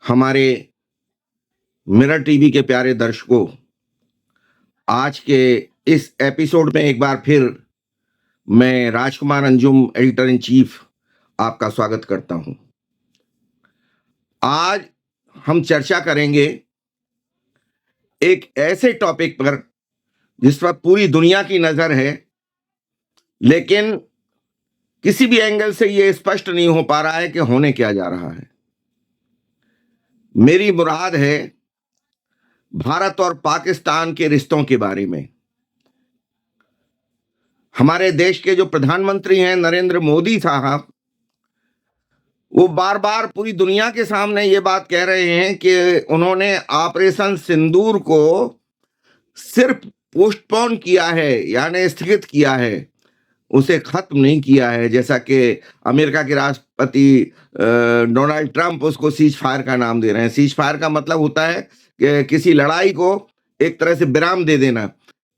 हमारे mirror TV के प्यारे दर्शकों, आज के इस एपिसोड में एक बार फिर मैं राजकुमार अंजुम, एडिटर इन चीफ, आपका स्वागत करता हूं। आज हम चर्चा करेंगे एक ऐसे टॉपिक पर जिस पर पूरी दुनिया की नजर है, लेकिन किसी भी एंगल से यह स्पष्ट नहीं हो पा रहा है कि होने क्या जा रहा है। मेरी मुराद है भारत और पाकिस्तान के रिश्तों के बारे में। हमारे देश के जो प्रधानमंत्री हैं नरेंद्र मोदी साहब, वो बार बार पूरी दुनिया के सामने ये बात कह रहे हैं कि उन्होंने ऑपरेशन सिंदूर को सिर्फ पोस्टपोन किया है, यानी स्थगित किया है, उसे खत्म नहीं किया है। जैसा कि अमेरिका के राष्ट्रपति डोनाल्ड ट्रंप उसको सीज फायर का नाम दे रहे हैं। सीज फायर का मतलब होता है कि किसी लड़ाई को एक तरह से विराम दे देना।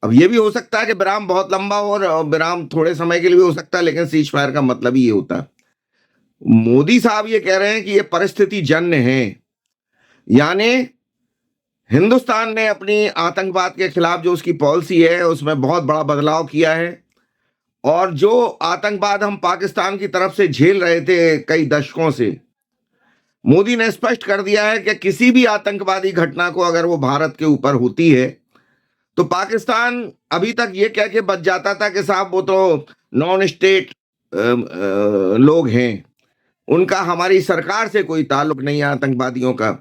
अब ये भी हो सकता है कि विराम बहुत लंबा हो और विराम थोड़े समय के लिए भी हो सकता है, लेकिन सीज फायर का मतलब ही ये होता है। मोदी साहब ये कह रहे हैं कि ये परिस्थिति जन्य है, यानी हिंदुस्तान ने अपनी आतंकवाद के खिलाफ जो उसकी पॉलिसी है उसमें बहुत बड़ा बदलाव किया है, और जो आतंकवाद हम पाकिस्तान की तरफ से झेल रहे थे कई दशकों से, मोदी ने स्पष्ट कर दिया है कि किसी भी आतंकवादी घटना को अगर वो भारत के ऊपर होती है तो पाकिस्तान अभी तक ये कह के बच जाता था कि साहब वो तो नॉन स्टेट लोग हैं, उनका हमारी सरकार से कोई ताल्लुक नहीं है आतंकवादियों का।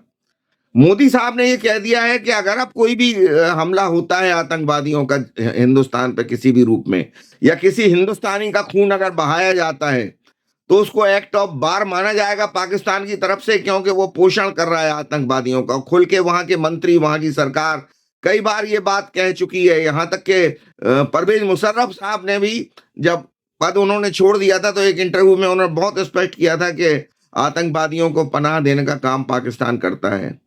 मोदी साहब ने ये कह दिया है कि अगर अब कोई भी हमला होता है आतंकवादियों का हिंदुस्तान पे किसी भी रूप में, या किसी हिंदुस्तानी का खून अगर बहाया जाता है, तो उसको एक्ट ऑफ वार माना जाएगा पाकिस्तान की तरफ से, क्योंकि वो पोषण कर रहा है आतंकवादियों का। खुल के वहां के मंत्री, वहां की सरकार कई बार ये बात कह चुकी है। यहां तक के परवेज मुशर्रफ साहब ने भी जब पद उन्होंने छोड़ दिया था तो एक इंटरव्यू में उन्होंने बहुत स्पष्ट किया था कि आतंकवादियों को पनाह देने का काम पाकिस्तान करता है।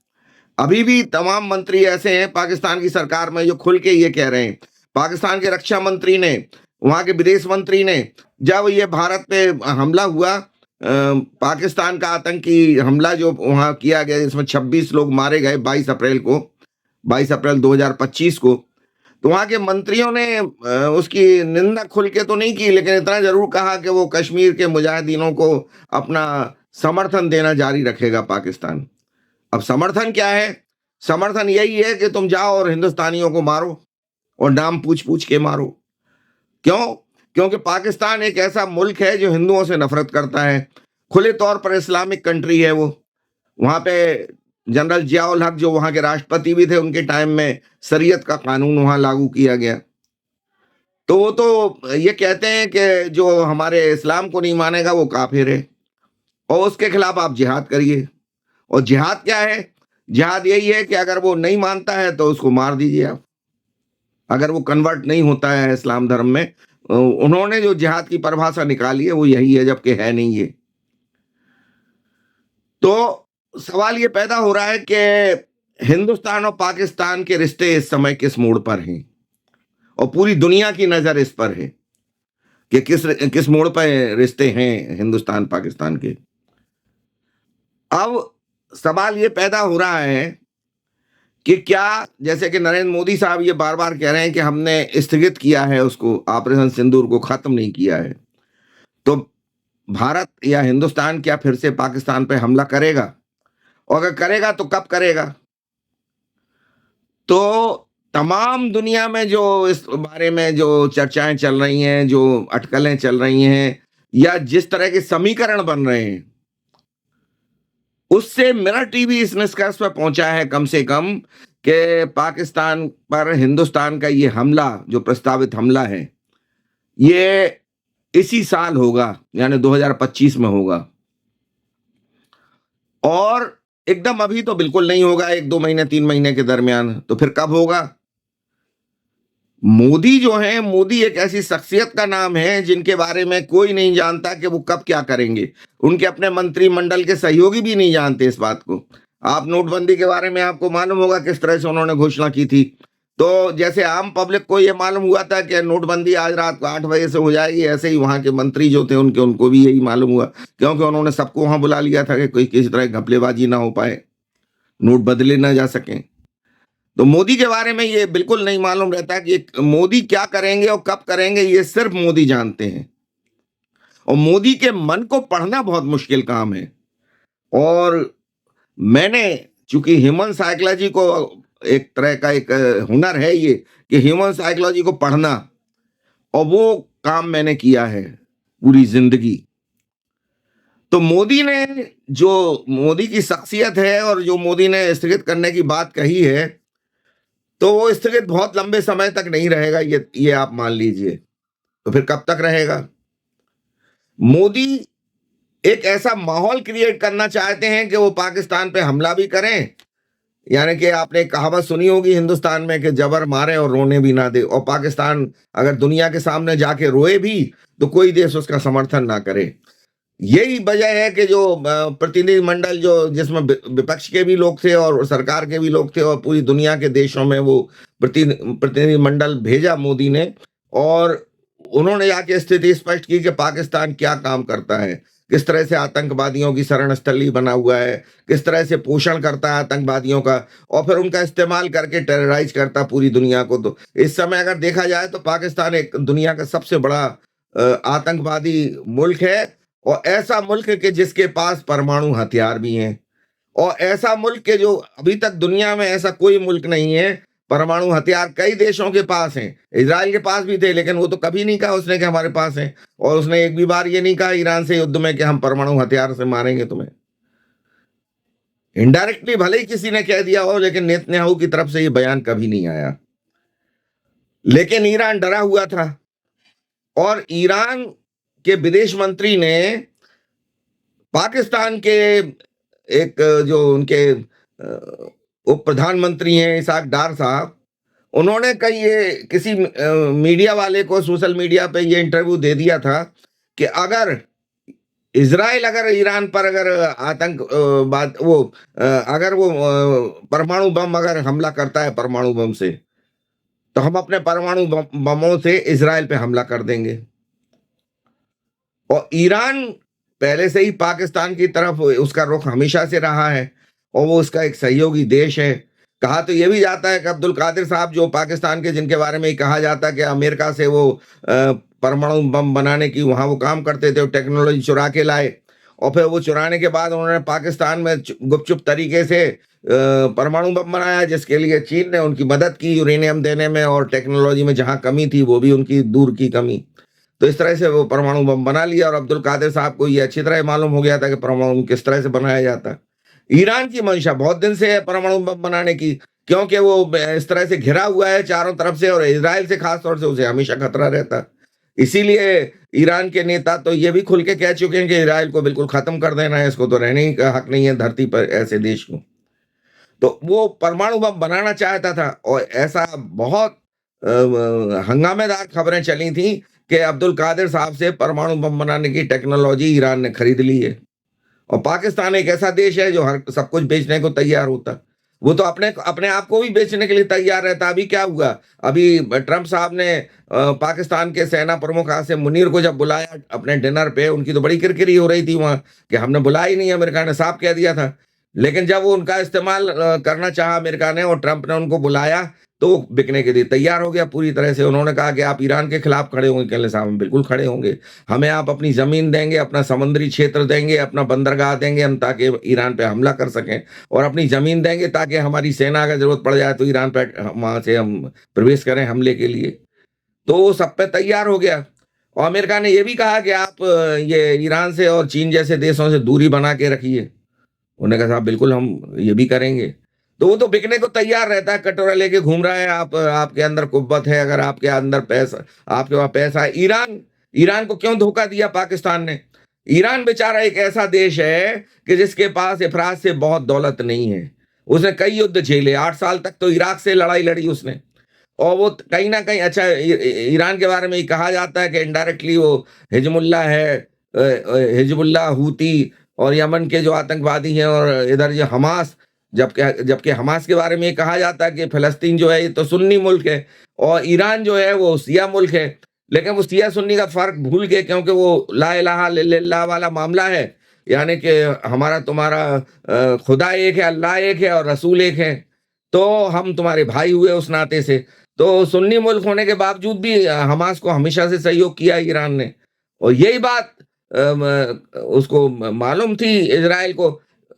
अभी भी तमाम मंत्री ऐसे हैं पाकिस्तान की सरकार में जो खुल के ये कह रहे हैं। पाकिस्तान के रक्षा मंत्री ने, वहां के विदेश मंत्री ने, जब ये भारत पे हमला हुआ, पाकिस्तान का आतंकी हमला जो वहां किया गया जिसमें 26 लोग मारे गए 22 अप्रैल 2025 को, तो वहां के मंत्रियों ने उसकी निंदा खुल के तो नहीं की, लेकिन इतना जरूर कहा कि वो कश्मीर के मुजाहिदीनों को अपना समर्थन देना जारी रखेगा पाकिस्तान। अब समर्थन क्या है? समर्थन यही है कि तुम जाओ और हिंदुस्तानियों को मारो, और नाम पूछ पूछ के मारो। क्यों? क्योंकि पाकिस्तान एक ऐसा मुल्क है जो हिंदुओं से नफरत करता है, खुले तौर पर इस्लामिक कंट्री है वो। वहां पे जनरल जियाउल हक जो वहां के राष्ट्रपति भी थे, उनके टाइम में शरीयत का कानून वहां लागू किया गया। तो वो तो ये कहते हैं कि जो हमारे इस्लाम को नहीं मानेगा वो काफिर है, और उसके खिलाफ आप जिहाद करिए। और जिहाद क्या है? जिहाद यही है कि अगर वो नहीं मानता है तो उसको मार दीजिए आप, अगर वो कन्वर्ट नहीं होता है इस्लाम धर्म में। उन्होंने जो जिहाद की परिभाषा निकाली है वो यही है, जबकि है नहीं ये। तो सवाल ये पैदा हो रहा है कि हिंदुस्तान और पाकिस्तान के रिश्ते इस समय किस मोड़ पर हैं, और पूरी दुनिया की नजर इस पर है कि किस किस मोड़ पर रिश्ते हैं हिंदुस्तान पाकिस्तान के। अब सवाल ये पैदा हो रहा है कि क्या, जैसे कि नरेंद्र मोदी साहब ये बार बार कह रहे हैं कि हमने स्थगित किया है उसको, ऑपरेशन सिंदूर को खत्म नहीं किया है, तो भारत या हिंदुस्तान क्या फिर से पाकिस्तान पे हमला करेगा? और अगर करेगा तो कब करेगा? तो तमाम दुनिया में जो इस बारे में जो चर्चाएं चल रही हैं, जो अटकलें चल रही हैं, या जिस तरह के समीकरण बन रहे हैं, उससे मिरर टीवी इस निष्कर्ष पर पहुंचा है कम से कम कि पाकिस्तान पर हिंदुस्तान का ये हमला, जो प्रस्तावित हमला है, ये इसी साल होगा, यानी 2025 में होगा। और एकदम अभी तो बिल्कुल नहीं होगा, 1-2 महीने 3 महीने के दरमियान। तो फिर कब होगा? मोदी जो है, मोदी एक ऐसी शख्सियत का नाम है जिनके बारे में कोई नहीं जानता कि वो कब क्या करेंगे। उनके अपने मंत्रिमंडल के सहयोगी भी नहीं जानते इस बात को। आप नोटबंदी के बारे में आपको मालूम होगा किस तरह से उन्होंने घोषणा की थी। तो जैसे आम पब्लिक को ये मालूम हुआ था कि नोटबंदी आज रात को 8 बजे से हो जाएगी, ऐसे ही वहां के मंत्री जो थे उनको भी यही मालूम हुआ, क्योंकि उन्होंने सबको वहां बुला लिया था कि कोई किसी तरह घपलेबाजी ना हो पाए। नोट बदले ना जा सकें। तो मोदी के बारे में ये बिल्कुल नहीं मालूम रहता कि मोदी क्या करेंगे और कब करेंगे, ये सिर्फ मोदी जानते हैं। और मोदी के मन को पढ़ना बहुत मुश्किल काम है। और मैंने, चूंकि ह्यूमन साइकोलॉजी को, एक तरह का एक हुनर है ये कि ह्यूमन साइकोलॉजी को पढ़ना, और वो काम मैंने किया है पूरी जिंदगी। तो मोदी की शख्सियत है और जो मोदी ने स्थगित करने की बात कही है, तो वो स्थगित बहुत लंबे समय तक नहीं रहेगा, ये आप मान लीजिए। तो फिर कब तक रहेगा? मोदी एक ऐसा माहौल क्रिएट करना चाहते हैं कि वो पाकिस्तान पे हमला भी करें, यानी कि आपने एक कहावत सुनी होगी हिंदुस्तान में कि जबर मारे और रोने भी ना दे, और पाकिस्तान अगर दुनिया के सामने जाके रोए भी तो कोई देश उसका समर्थन ना करे। यही वजह है कि जो प्रतिनिधि मंडल जो जिसमें विपक्ष के भी लोग थे और सरकार के भी लोग थे, और पूरी दुनिया के देशों में वो प्रतिनिधि मंडल भेजा मोदी ने, और उन्होंने जाके स्थिति स्पष्ट की कि पाकिस्तान क्या काम करता है, किस तरह से आतंकवादियों की शरण स्थली बना हुआ है, किस तरह से पोषण करता है आतंकवादियों का, और फिर उनका इस्तेमाल करके टेरराइज करता पूरी दुनिया को। तो इस समय अगर देखा जाए तो पाकिस्तान एक दुनिया का सबसे बड़ा आतंकवादी मुल्क है, और ऐसा मुल्क कि जिसके पास परमाणु हथियार भी हैं, और ऐसा मुल्क के जो अभी तक दुनिया में ऐसा कोई मुल्क नहीं है। परमाणु हथियार कई देशों के पास हैं, इजराइल के पास भी थे, लेकिन वो तो कभी नहीं कहा उसने कि हमारे पास है, और उसने एक भी बार ये नहीं कहा ईरान से युद्ध में कि हम परमाणु हथियार से मारेंगे तुम्हें। इनडायरेक्टली भले ही किसी ने कह दिया हो, लेकिन नेतन्याहू की तरफ से ये बयान कभी नहीं आया। लेकिन ईरान डरा हुआ था, और ईरान के विदेश मंत्री ने पाकिस्तान के एक जो उनके उप प्रधानमंत्री हैं इसाक डार साहब, उन्होंने कई ये किसी मीडिया वाले को सोशल मीडिया पे ये इंटरव्यू दे दिया था कि अगर इजराइल अगर ईरान पर अगर अगर वो परमाणु बम अगर हमला करता है परमाणु बम से, तो हम अपने परमाणु बमों से इजराइल पे हमला कर देंगे। और ईरान पहले से ही पाकिस्तान की तरफ उसका रुख हमेशा से रहा है, और वो उसका एक सहयोगी देश है। कहा तो ये भी जाता है कि अब्दुल कादिर साहब जो पाकिस्तान के, जिनके बारे में कहा जाता है कि अमेरिका से वो परमाणु बम बनाने की वहां वो काम करते थे, टेक्नोलॉजी चुरा के लाए, और फिर वो चुराने के बाद उन्होंने पाकिस्तान में गुपचुप तरीके से परमाणु बम बनाया, जिसके लिए चीन ने उनकी मदद की यूरेनियम देने में, और टेक्नोलॉजी में जहां कमी थी वो भी उनकी दूर की कमी। तो इस तरह से वो परमाणु बम बना लिया, और अब्दुल कादिर साहब को ये अच्छी तरह मालूम हो गया था कि परमाणु किस तरह से बनाया जाता है। ईरान की मंशा बहुत दिन से है परमाणु बम बनाने की, क्योंकि वो इस तरह से घिरा हुआ है चारों तरफ से, और इजराइल से खास तौर से उसे हमेशा खतरा रहता है। इसीलिए ईरान के नेता तो ये भी खुल के कह चुके हैं कि इजराइल को बिल्कुल खत्म कर देना है, इसको तो रहने का हक नहीं है धरती पर ऐसे देश को। तो वो परमाणु बम बनाना चाहता था, और ऐसा बहुत हंगामेदार खबरें चली थी कि अब्दुल कादिर साहब से परमाणु बम बनाने की टेक्नोलॉजी ईरान ने खरीद ली है। और पाकिस्तान एक ऐसा देश है जो हर सब कुछ बेचने को तैयार होता, वो तो अपने अपने आप को भी बेचने के लिए तैयार रहता। अभी क्या हुआ, अभी ट्रंप साहब ने पाकिस्तान के सेना प्रमुख आसिम मुनीर को जब बुलाया अपने डिनर पे, उनकी तो बड़ी किरकिरी हो रही थी वहां कि हमने बुलाया ही नहीं, अमेरिका ने साफ कह दिया था। लेकिन जब वो उनका इस्तेमाल करना चाहा अमेरिका ने, और ट्रंप ने उनको बुलाया, तो वो बिकने के लिए तैयार हो गया पूरी तरह से। उन्होंने कहा कि आप ईरान के खिलाफ खड़े होंगे, कहले साहब हम बिल्कुल खड़े होंगे, हमें आप अपनी जमीन देंगे, अपना समुद्री क्षेत्र देंगे, अपना बंदरगाह देंगे हम, ताकि ईरान पे हमला कर सकें, और अपनी जमीन देंगे ताकि हमारी सेना अगर जरूरत पड़ जाए तो ईरान पे वहां से हम प्रवेश करें हमले के लिए। तो वो सब पे तैयार हो गया। और अमेरिका ने यह भी कहा कि आप ये ईरान से और चीन जैसे देशों से दूरी बना के रखिए। उन्होंने कहा साहब बिल्कुल हम ये भी करेंगे। तो वो तो बिकने को तैयार रहता है, कटोरा लेके घूम रहा है। आपके अंदर कुव्वत है, अगर आपके अंदर पैसा, आपके पास पैसा है। ईरान को क्यों धोखा दिया पाकिस्तान ने? ईरान बेचारा एक ऐसा देश है कि जिसके पास अफराज से बहुत दौलत नहीं है। उसने कई युद्ध झेले, 8 साल तक तो इराक से लड़ाई लड़ी उसने, और वो कहीं ना कहीं, अच्छा ईरान के बारे में ये कहा जाता है कि इनडायरेक्टली वो हिजबुल्लाह है, हिजबुल्लाह, हूती और यमन के जो आतंकवादी हैं, और इधर जो हमास, जबकि हमास के बारे में ये कहा जाता है कि फिलिस्तीन जो है ये तो सुन्नी मुल्क है, और ईरान जो है वो शिया मुल्क है। लेकिन वो शिया सुन्नी का फर्क भूल गए, क्योंकि वो ला इलाहा इल्लल्लाह वाला मामला है, यानी कि हमारा तुम्हारा खुदा एक है, अल्लाह एक है और रसूल एक है, तो हम तुम्हारे भाई हुए उस नाते से। तो सुन्नी मुल्क होने के बावजूद भी हमास को हमेशा से सहयोग किया ईरान ने, और यही बात उसको मालूम थी इजराइल को।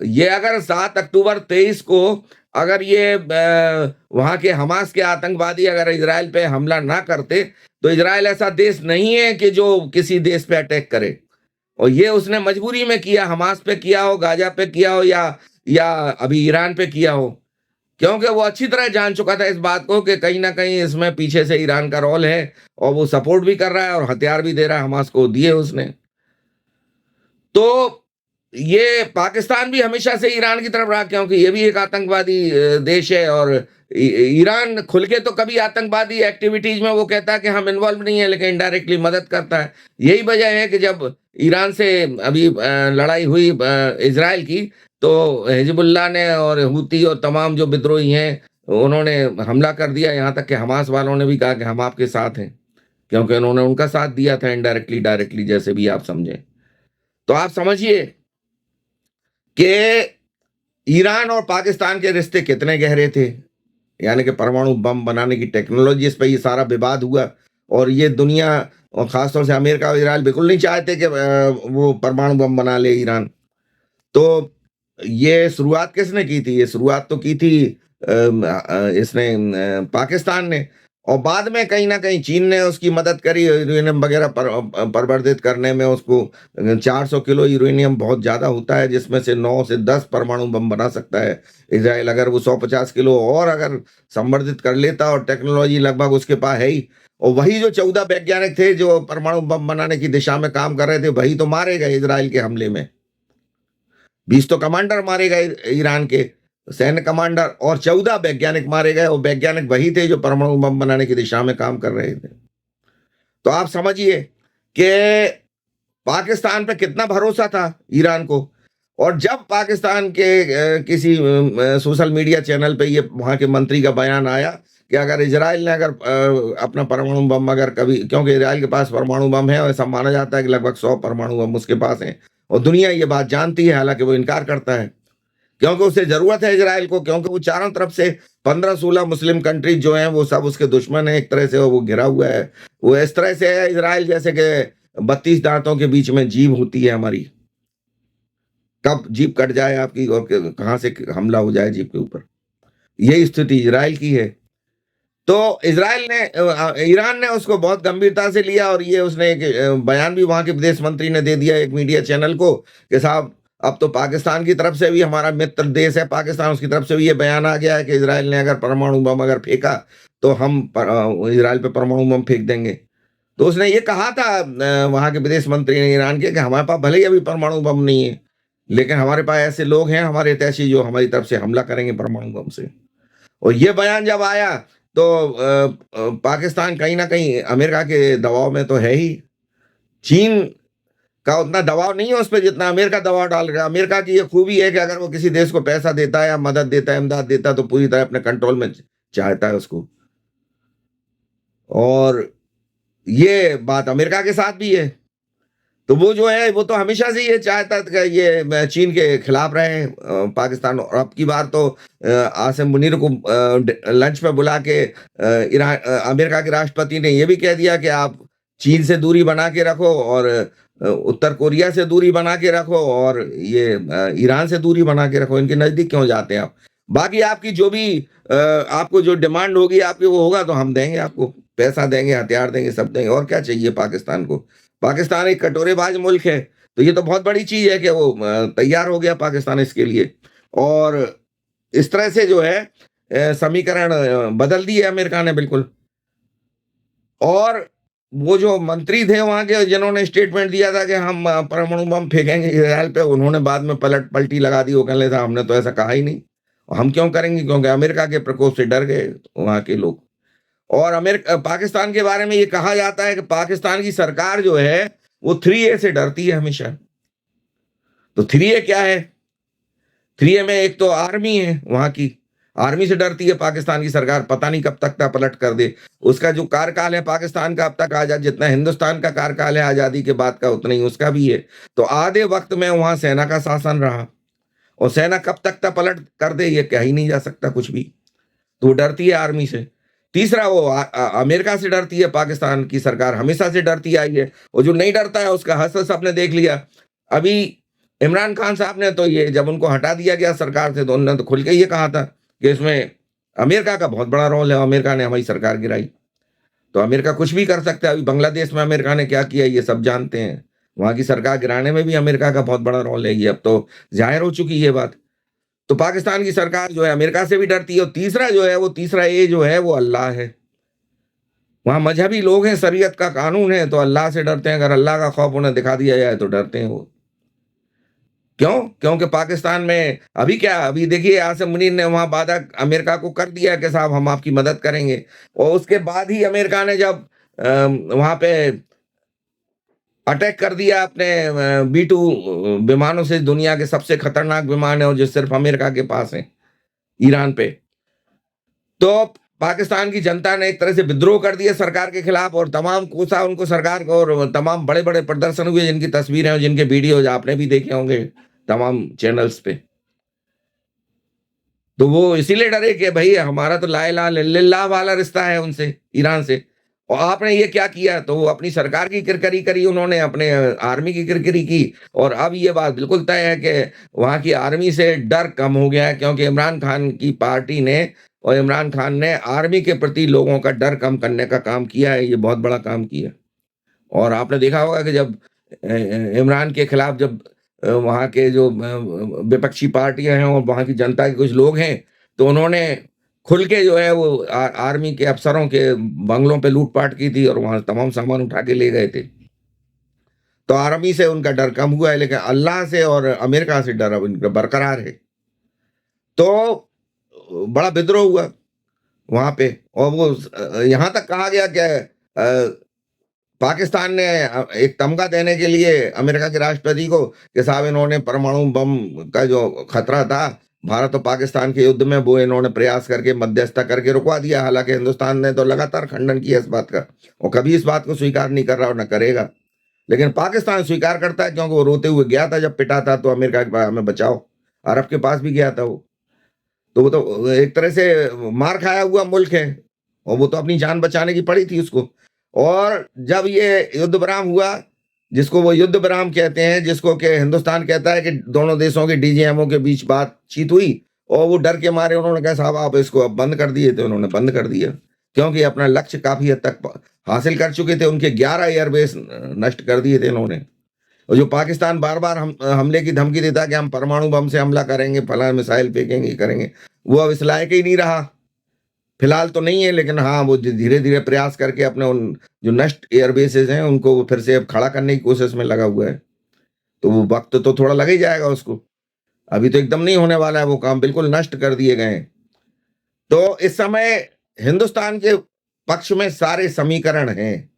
ये अगर 7 अक्टूबर 23 को अगर ये वहां के हमास के आतंकवादी अगर इजराइल पे हमला ना करते, तो इजराइल ऐसा देश नहीं है कि जो किसी देश पे अटैक करे, और ये उसने मजबूरी में किया, हमास पे किया हो, गाजा पे किया हो, या अभी ईरान पे किया हो, क्योंकि वो अच्छी तरह जान चुका था इस बात को कि कहीं ना कहीं इसमें पीछे से ईरान का रोल है, और वो सपोर्ट भी कर रहा है और हथियार भी दे रहा है, हमास को दिए उसने। तो ये पाकिस्तान भी हमेशा से ईरान की तरफ रहा, क्योंकि ये भी एक आतंकवादी देश है, और ईरान खुल के तो कभी आतंकवादी एक्टिविटीज में वो कहता है कि हम इन्वॉल्व नहीं है, लेकिन इनडायरेक्टली मदद करता है। यही वजह है कि जब ईरान से अभी लड़ाई हुई इजराइल की, तो हिजबुल्लाह ने और हूती और तमाम जो विद्रोही हैं उन्होंने हमला कर दिया, यहाँ तक कि हमास वालों ने भी कहा कि हम आपके साथ हैं, क्योंकि उन्होंने उनका साथ दिया था इनडायरेक्टली डायरेक्टली, जैसे भी आप समझें। तो आप समझिए कि ईरान और पाकिस्तान के रिश्ते कितने गहरे थे, यानी कि परमाणु बम बनाने की टेक्नोलॉजी, इस पे ये सारा विवाद हुआ, और ये दुनिया और खासतौर से अमेरिका और इजराइल बिल्कुल नहीं चाहते कि वो परमाणु बम बना ले ईरान। तो ये शुरुआत किसने की थी? ये शुरुआत तो की थी इसने पाकिस्तान ने, और बाद में कहीं ना कहीं चीन ने उसकी मदद करी यूरेनियम वगैरह प्रवर्धित करने में। उसको 400 किलो यूरेनियम बहुत ज्यादा होता है, जिसमें से 9 से 10 परमाणु बम बना सकता है इजराइल, अगर वो 150 किलो और अगर संवर्धित कर लेता, और टेक्नोलॉजी लगभग उसके पास है ही। और वही जो 14 वैज्ञानिक थे जो परमाणु बम बनाने की दिशा में काम कर रहे थे, वही तो मारे गए इजराइल के हमले में। 20 तो कमांडर मारे गए ईरान के सैन्य कमांडर, और 14 वैज्ञानिक मारे गए, और वैज्ञानिक वही थे जो परमाणु बम बनाने की दिशा में काम कर रहे थे। तो आप समझिए कि पाकिस्तान पे कितना भरोसा था ईरान को। और जब पाकिस्तान के किसी सोशल मीडिया चैनल पे ये वहां के मंत्री का बयान आया कि अगर इजराइल ने अगर अपना परमाणु बम अगर कभी, क्योंकि इजराइल के पास परमाणु बम है और ऐसा माना जाता है कि लगभग 100 परमाणु बम उसके पास हैं, और दुनिया ये बात जानती है, हालांकि वो इनकार करता है, क्योंकि उसे जरूरत है इजराइल को, क्योंकि वो चारों तरफ से 15-16 मुस्लिम कंट्रीज जो हैं वो सब उसके दुश्मन है एक तरह से, वो घिरा हुआ है। वो इस तरह से है इजराइल जैसे कि 32 दांतों के बीच में जीभ होती है हमारी, कब जीभ कट जाए आपकी और कहां से हमला हो जाए जीभ के ऊपर, यही स्थिति इजराइल की है। तो इजराइल ने ईरान ने उसको बहुत गंभीरता से लिया, और ये उसने एक बयान भी वहां के विदेश मंत्री ने दे दिया एक मीडिया चैनल को कि साहब अब तो पाकिस्तान की तरफ से भी, हमारा मित्र देश है पाकिस्तान, उसकी तरफ से भी ये बयान आ गया है कि इजराइल ने अगर परमाणु बम अगर फेंका तो हम इजराइल पे परमाणु बम फेंक देंगे। तो उसने ये कहा था वहां के विदेश मंत्री ने ईरान के कि हमारे पास भले ही अभी परमाणु बम नहीं है, लेकिन हमारे पास ऐसे लोग हैं हमारे हितैषी जो हमारी तरफ से हमला करेंगे परमाणु बम से। और ये बयान जब आया तो पाकिस्तान कहीं ना कहीं अमेरिका के दबाव में तो है ही, चीन का उतना दबाव नहीं है उस पर जितना अमेरिका दबाव डाल रहा है। अमेरिका की ये खूबी है कि अगर वो किसी देश को पैसा देता है या मदद देता है, इमदाद देता है, तो पूरी तरह अपने कंट्रोल में चाहता है उसको। और ये बात अमेरिका के साथ भी है। तो वो जो है वो तो हमेशा से ये चाहता था कि ये चीन के खिलाफ रहे पाकिस्तान। और अब की बार तो आसिम मुनीर को लंच पे बुला के अमेरिका के राष्ट्रपति ने ये भी कह दिया कि आप चीन से दूरी बना के रखो, और उत्तर कोरिया से दूरी बना के रखो, और ये ईरान से दूरी बना के रखो, इनके नजदीक क्यों जाते हैं आप। बाकी आपकी जो भी आपको जो डिमांड होगी आपकी वो होगा तो हम देंगे, आपको पैसा देंगे, हथियार देंगे, सब देंगे, और क्या चाहिए पाकिस्तान को। पाकिस्तान एक कटोरेबाज मुल्क है, तो ये तो बहुत बड़ी चीज है कि वो तैयार हो गया पाकिस्तान इसके लिए। और इस तरह से जो है समीकरण बदल दिए अमेरिका ने बिल्कुल। और वो जो मंत्री थे वहां के जिन्होंने स्टेटमेंट दिया था कि हम परमाणु बम फेंकेंगे इजराइल पे, उन्होंने बाद में पलटी लगा दी। वो कहने था हमने तो ऐसा कहा ही नहीं, और हम क्यों करेंगे, क्योंकि अमेरिका के प्रकोप से डर गए वहां के लोग। और अमेरिका पाकिस्तान के बारे में ये कहा जाता है कि पाकिस्तान की सरकार जो है वो 3A से डरती है हमेशा। तो 3A क्या है? 3A में एक तो आर्मी है वहां की, आर्मी से डरती है पाकिस्तान की सरकार, पता नहीं कब तक पलट कर दे। उसका जो कार्यकाल है पाकिस्तान का अब तक आजाद, जितना हिंदुस्तान का कार्यकाल है आजादी के बाद का उतना ही उसका भी है। तो आधे वक्त में वहां सेना का शासन रहा, और सेना कब तक पलट कर दे ये कह ही नहीं जा सकता कुछ भी। तो वो डरती है आर्मी से। तीसरा, वो अमेरिका से डरती है, पाकिस्तान की सरकार हमेशा से डरती आई है, और जो नहीं डरता है उसका हस आपने देख लिया। अभी इमरान खान साहब ने तो ये जब उनको हटा दिया गया सरकार से, तो उन्होंने तो खुल के ये कहा था कि इसमें अमेरिका का बहुत बड़ा रोल है, अमेरिका ने हमारी सरकार गिराई। तो अमेरिका कुछ भी कर सकता है। अभी बांग्लादेश में अमेरिका ने क्या किया ये सब जानते हैं, वहां की सरकार गिराने में भी अमेरिका का बहुत बड़ा रोल है, ये अब तो जाहिर हो चुकी है ये बात। तो पाकिस्तान की सरकार जो है अमेरिका से भी डरती है। और तीसरा जो है, वो तीसरा ए जो है वो अल्लाह है। वहां मजहबी लोग हैं, शरीयत का कानून है, तो अल्लाह से डरते हैं। अगर अल्लाह का खौफ उन्हें दिखा दिया जाए तो डरते हैं वो। क्यों? क्योंकि पाकिस्तान में अभी क्या, अभी देखिए आसिम मुनीर ने वहां वादा अमेरिका को कर दिया कि साहब हम आपकी मदद करेंगे, और उसके बाद ही अमेरिका ने जब वहां पे अटैक कर दिया अपने B-2 विमानों से, दुनिया के सबसे खतरनाक विमान है और जो सिर्फ अमेरिका के पास है, ईरान पे। तो पाकिस्तान की जनता ने एक तरह से विद्रोह कर दिया सरकार के खिलाफ, और तमाम कोसा उनको सरकार को, और तमाम बड़े बड़े प्रदर्शन हुए जिनकी तस्वीरें और जिनके वीडियोज आपने भी देखे होंगे तमाम चैनल्स पे। तो वो इसीलिए डरे कि भाई हमारा तो ला इलाहा इल्लल्लाह वाला रिश्ता है उनसे, ईरान से, और आपने ये क्या किया। तो वो अपनी सरकार की किरकिरी करी उन्होंने, अपने आर्मी की किरकिरी की। और अब ये बात बिल्कुल तय है कि वहां की आर्मी से डर कम हो गया है, क्योंकि इमरान खान की पार्टी ने और इमरान खान ने आर्मी के प्रति लोगों का डर कम करने का काम किया है। ये बहुत बड़ा काम किया। और आपने देखा होगा कि जब इमरान के खिलाफ जब वहाँ के जो विपक्षी पार्टियां हैं और वहाँ की जनता के कुछ लोग हैं, तो उन्होंने खुल के जो है वो आर्मी के अफसरों के बंगलों पे लूटपाट की थी, और वहाँ तमाम सामान उठा के ले गए थे। तो आर्मी से उनका डर कम हुआ है, लेकिन अल्लाह से और अमेरिका से डर अब उनका बरकरार है। तो बड़ा विद्रोह हुआ वहां पे, और वो यहाँ तक कहा गया कि पाकिस्तान ने एक तमगा देने के लिए अमेरिका के राष्ट्रपति को कि साहब इन्होंने परमाणु बम का जो खतरा था भारत और पाकिस्तान के युद्ध में, वो इन्होंने प्रयास करके मध्यस्थता करके रुकवा दिया। हालांकि हिंदुस्तान ने तो लगातार खंडन किया इस बात का, और कभी इस बात को स्वीकार नहीं कर रहा और न करेगा। लेकिन पाकिस्तान स्वीकार करता है, क्योंकि वो रोते हुए गया था जब पिटा था, तो अमेरिका के पास हमें बचाओ, अरब के पास भी गया था वो। तो वो तो एक तरह से मार खाया हुआ मुल्क है, और वो तो अपनी जान बचाने की पड़ी थी उसको। और जब ये युद्ध विराम हुआ, जिसको वो युद्ध विराम कहते हैं, जिसको कि हिंदुस्तान कहता है कि दोनों देशों के डीजीएमओ के बीच बातचीत हुई, और वो डर के मारे उन्होंने कहा साहब आप इसको अब बंद कर दिए थे। उन्होंने बंद कर दिया, क्योंकि अपना लक्ष्य काफी हद तक हासिल कर चुके थे। उनके 11 एयरबेस नष्ट कर दिए थे इन्होंने। और जो पाकिस्तान बार बार हमले की धमकी देता कि हम परमाणु बम से हमला करेंगे, फलां मिसाइल फेंकेंगे, करेंगे, वो अब इस लायक ही नहीं रहा। फिलहाल तो नहीं है, लेकिन हाँ वो धीरे धीरे प्रयास करके अपने उन जो नष्ट एयरबेसेस हैं उनको फिर से अब खड़ा करने की कोशिश में लगा हुआ है। तो वो वक्त तो थोड़ा लग ही जाएगा उसको, अभी तो एकदम नहीं होने वाला है वो काम, बिल्कुल नष्ट कर दिए गए हैं। तो इस समय हिंदुस्तान के पक्ष में सारे समीकरण हैं।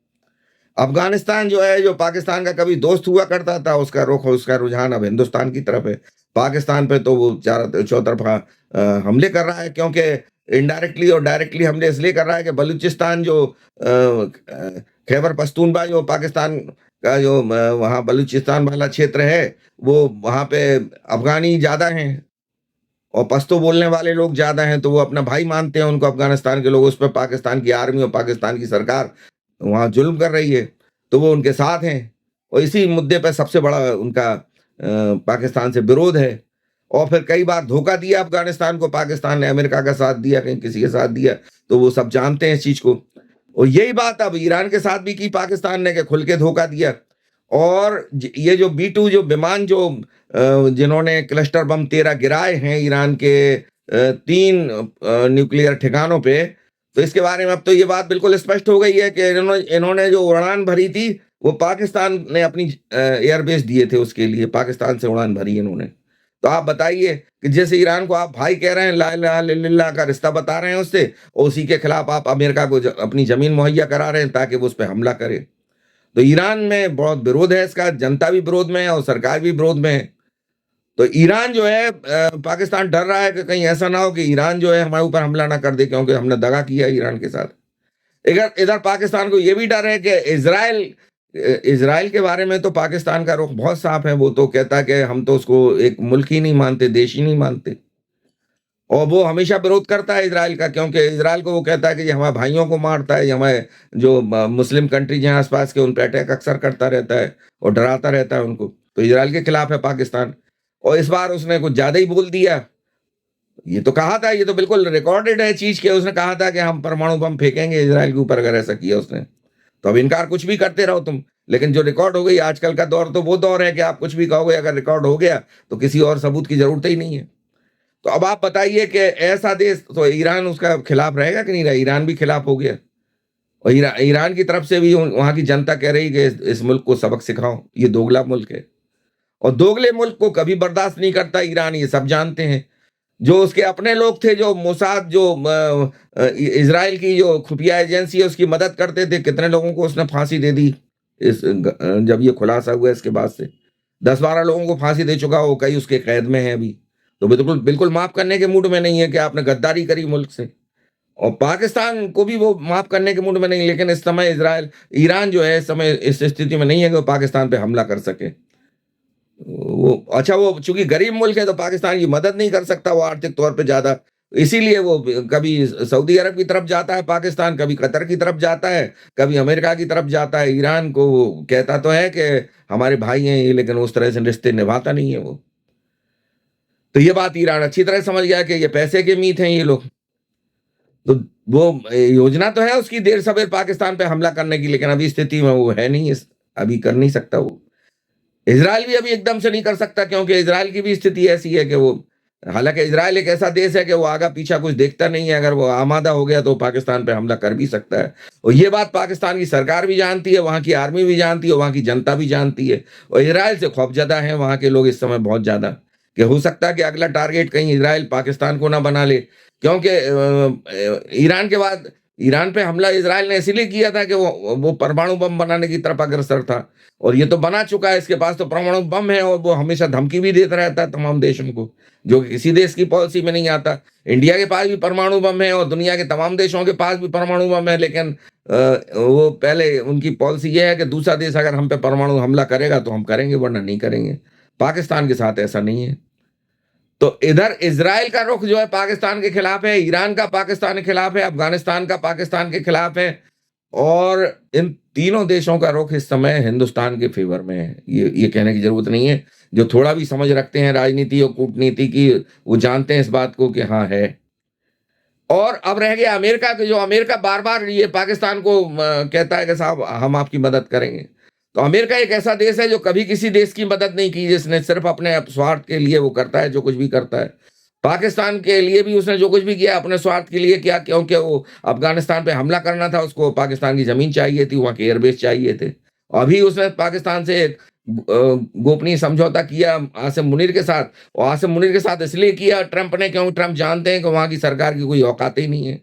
अफगानिस्तान जो है, जो पाकिस्तान का कभी दोस्त हुआ करता था, उसका रुख, उसका रुझान अब हिंदुस्तान की तरफ है। पाकिस्तान पे तो वो चौतरफा हमले कर रहा है, क्योंकि इनडायरेक्टली और डायरेक्टली हमले इसलिए कर रहा है कि बलूचिस्तान जो खैबर पख्तूनख्वा जो पाकिस्तान का जो वहाँ बलूचिस्तान वाला क्षेत्र है, वो वहाँ पे अफगानी ज़्यादा हैं और पश्तो बोलने वाले लोग ज़्यादा हैं, तो वो अपना भाई मानते हैं उनको अफगानिस्तान के लोग। उस पर पाकिस्तान की आर्मी और पाकिस्तान की सरकार वहाँ जुल्म कर रही है, तो वो उनके साथ हैं। और इसी मुद्दे पर सबसे बड़ा उनका पाकिस्तान से विरोध है। और फिर कई बार धोखा दिया अफगानिस्तान को पाकिस्तान ने, अमेरिका का साथ दिया, कहीं किसी के साथ दिया, तो वो सब जानते हैं इस चीज को। और यही बात अब ईरान के साथ भी की पाकिस्तान ने, कि खुल के धोखा दिया। और ये जो B-2 जो विमान जो जिन्होंने क्लस्टर बम 13 गिराए हैं ईरान के 3 न्यूक्लियर ठिकानों पे, तो इसके बारे में अब तो ये बात बिल्कुल स्पष्ट हो गई है कि इन्होंने जो उड़ान भरी थी वो पाकिस्तान ने अपनी एयरबेस दिए थे, उसके लिए पाकिस्तान से उड़ान भरी इन्होंने। तो आप बताइए कि जैसे ईरान को आप भाई कह रहे हैं, ला इलाहा इल्लल्लाह का रिश्ता बता रहे हैं उससे, और उसी के खिलाफ आप अमेरिका को अपनी जमीन मुहैया करा रहे हैं ताकि वो उस पर हमला करे। तो ईरान में बहुत विरोध है इसका, जनता भी विरोध में है और सरकार भी विरोध में है। तो ईरान जो है पाकिस्तान डर रहा है कि कहीं ऐसा ना हो कि ईरान जो है हमारे ऊपर हमला ना कर दे, क्योंकि हमने दगा किया ईरान के साथ। इधर इधर पाकिस्तान को ये भी डर है कि इज़राइल के बारे में तो पाकिस्तान का रुख बहुत साफ है। वो तो कहता है कि हम तो उसको एक मुल्क ही नहीं मानते, देश ही नहीं मानते। और वो हमेशा विरोध करता है इज़राइल का, क्योंकि इज़राइल को वो कहता है कि ये हमारे भाइयों को मारता है, ये हमारे जो मुस्लिम कंट्रीज हैं आस-पास के, उन पे अटैक अक्सर करता रहता है और डराता रहता है उनको। तो इज़राइल के खिलाफ है पाकिस्तान। और इस बार उसने कुछ ज़्यादा ही बोल दिया। ये तो कहा था, ये तो बिल्कुल रिकॉर्डेड है चीज़, कि उसने कहा था कि हम परमाणु बम फेंकेंगे इज़राइल के ऊपर अगर ऐसा किया उसने। तो अब इनकार कुछ भी करते रहो तुम, लेकिन जो रिकॉर्ड हो गई, आजकल का दौर तो वो दौर है कि आप कुछ भी कहोगे, अगर रिकॉर्ड हो गया तो किसी और सबूत की ज़रूरत ही नहीं है। तो अब आप बताइए कि ऐसा देश, तो ईरान उसका खिलाफ रहेगा कि नहीं रहेगा? ईरान भी खिलाफ हो गया। और ईरान की तरफ से भी वहाँ की जनता कह रही है कि इस मुल्क को सबक सिखाओ, ये दोगला मुल्क है। और दोगले मुल्क को कभी बर्दाश्त नहीं करता ईरान, ये सब जानते हैं। जो उसके अपने लोग थे, जो मोसाद, जो इज़राइल की जो खुफिया एजेंसी है, उसकी मदद करते थे, कितने लोगों को उसने फांसी दे दी जब ये खुलासा हुआ इसके बाद से 10-12 लोगों को फांसी दे चुका हो, कई उसके कैद में हैं अभी। तो बिल्कुल बिल्कुल माफ करने के मूड में नहीं है कि आपने गद्दारी करी मुल्क से। और पाकिस्तान को भी वो माफ करने के मूड में नहीं, लेकिन इस समय ईरान जो है इस समय इस स्थिति में नहीं है कि वो पाकिस्तान पे हमला कर सके। वो अच्छा, वो चूँकि गरीब मुल्क है तो पाकिस्तान की मदद नहीं कर सकता वो आर्थिक तौर पे ज़्यादा, इसीलिए वो कभी सऊदी अरब की तरफ जाता है पाकिस्तान, कभी कतर की तरफ जाता है, कभी अमेरिका की तरफ जाता है। ईरान को वो कहता तो है कि हमारे भाई हैं ये, लेकिन उस तरह से रिश्ते निभाता नहीं है वो। तो ये बात ईरान अच्छी तरह समझ गया कि ये पैसे के मीत हैं ये लोग। तो वो योजना तो है उसकी देर-सबेर पाकिस्तान पे हमला करने की, लेकिन अभी स्थिति में वो है नहीं, अभी कर नहीं सकता वो। इज़राइल भी अभी एकदम से नहीं कर सकता, क्योंकि इज़राइल की भी स्थिति ऐसी है कि वो, हालाँकि इज़राइल एक ऐसा देश है कि वो आगा-पीछा कुछ देखता नहीं है, अगर वो आमादा हो गया तो पाकिस्तान पे हमला कर भी सकता है। और ये बात पाकिस्तान की सरकार भी जानती है, वहाँ की आर्मी भी जानती है, वहाँ की जनता भी जानती है। और इज़राइल से खौफ़ज़दा हैं वहाँ के लोग इस समय बहुत ज़्यादा, कि हो सकता है कि अगला टारगेट कहीं इज़राइल पाकिस्तान को ना बना ले। क्योंकि ईरान के बाद ईरान पे हमला इज़राइल ने इसीलिए किया था कि वो परमाणु बम बनाने की तरफ अग्रसर था। और ये तो बना चुका है, इसके पास तो परमाणु बम है, और वो हमेशा धमकी भी देता रहता है तमाम देशों को, जो कि किसी देश की पॉलिसी में नहीं आता। इंडिया के पास भी परमाणु बम है और दुनिया के तमाम देशों के पास भी परमाणु बम है, लेकिन वो पहले उनकी पॉलिसी ये है कि दूसरा देश अगर हम पे परमाणु हमला करेगा तो हम करेंगे, वरना नहीं करेंगे। पाकिस्तान के साथ ऐसा नहीं है। तो इधर इज़राइल का रुख जो है पाकिस्तान के खिलाफ है, ईरान का पाकिस्तान के खिलाफ है, अफ़गानिस्तान का पाकिस्तान के खिलाफ है, और इन तीनों देशों का रुख इस समय हिंदुस्तान के फ़ेवर में है। ये कहने की ज़रूरत नहीं है। जो थोड़ा भी समझ रखते हैं राजनीति और कूटनीति की, वो जानते हैं इस बात को कि हाँ है। और अब रह गया अमेरिका के, जो अमेरिका बार-बार ये पाकिस्तान को कहता है कि साहब हम आपकी मदद करेंगे। तो अमेरिका एक ऐसा देश है जो कभी किसी देश की मदद नहीं की, जिसने सिर्फ़ अपने स्वार्थ के लिए वो करता है जो कुछ भी करता है। पाकिस्तान के लिए भी उसने जो कुछ भी किया अपने स्वार्थ के लिए किया, क्योंकि वो अफ़गानिस्तान पे हमला करना था, उसको पाकिस्तान की ज़मीन चाहिए थी, वहाँ के एयरबेस चाहिए थे। अभी उसने पाकिस्तान से एक गोपनीय समझौता किया आसिम मुनीर के साथ, और आसिम मुनीर के साथ इसलिए किया ट्रंप ने, क्योंकि ट्रंप जानते हैं कि वहाँ की सरकार की कोई औकात ही नहीं है।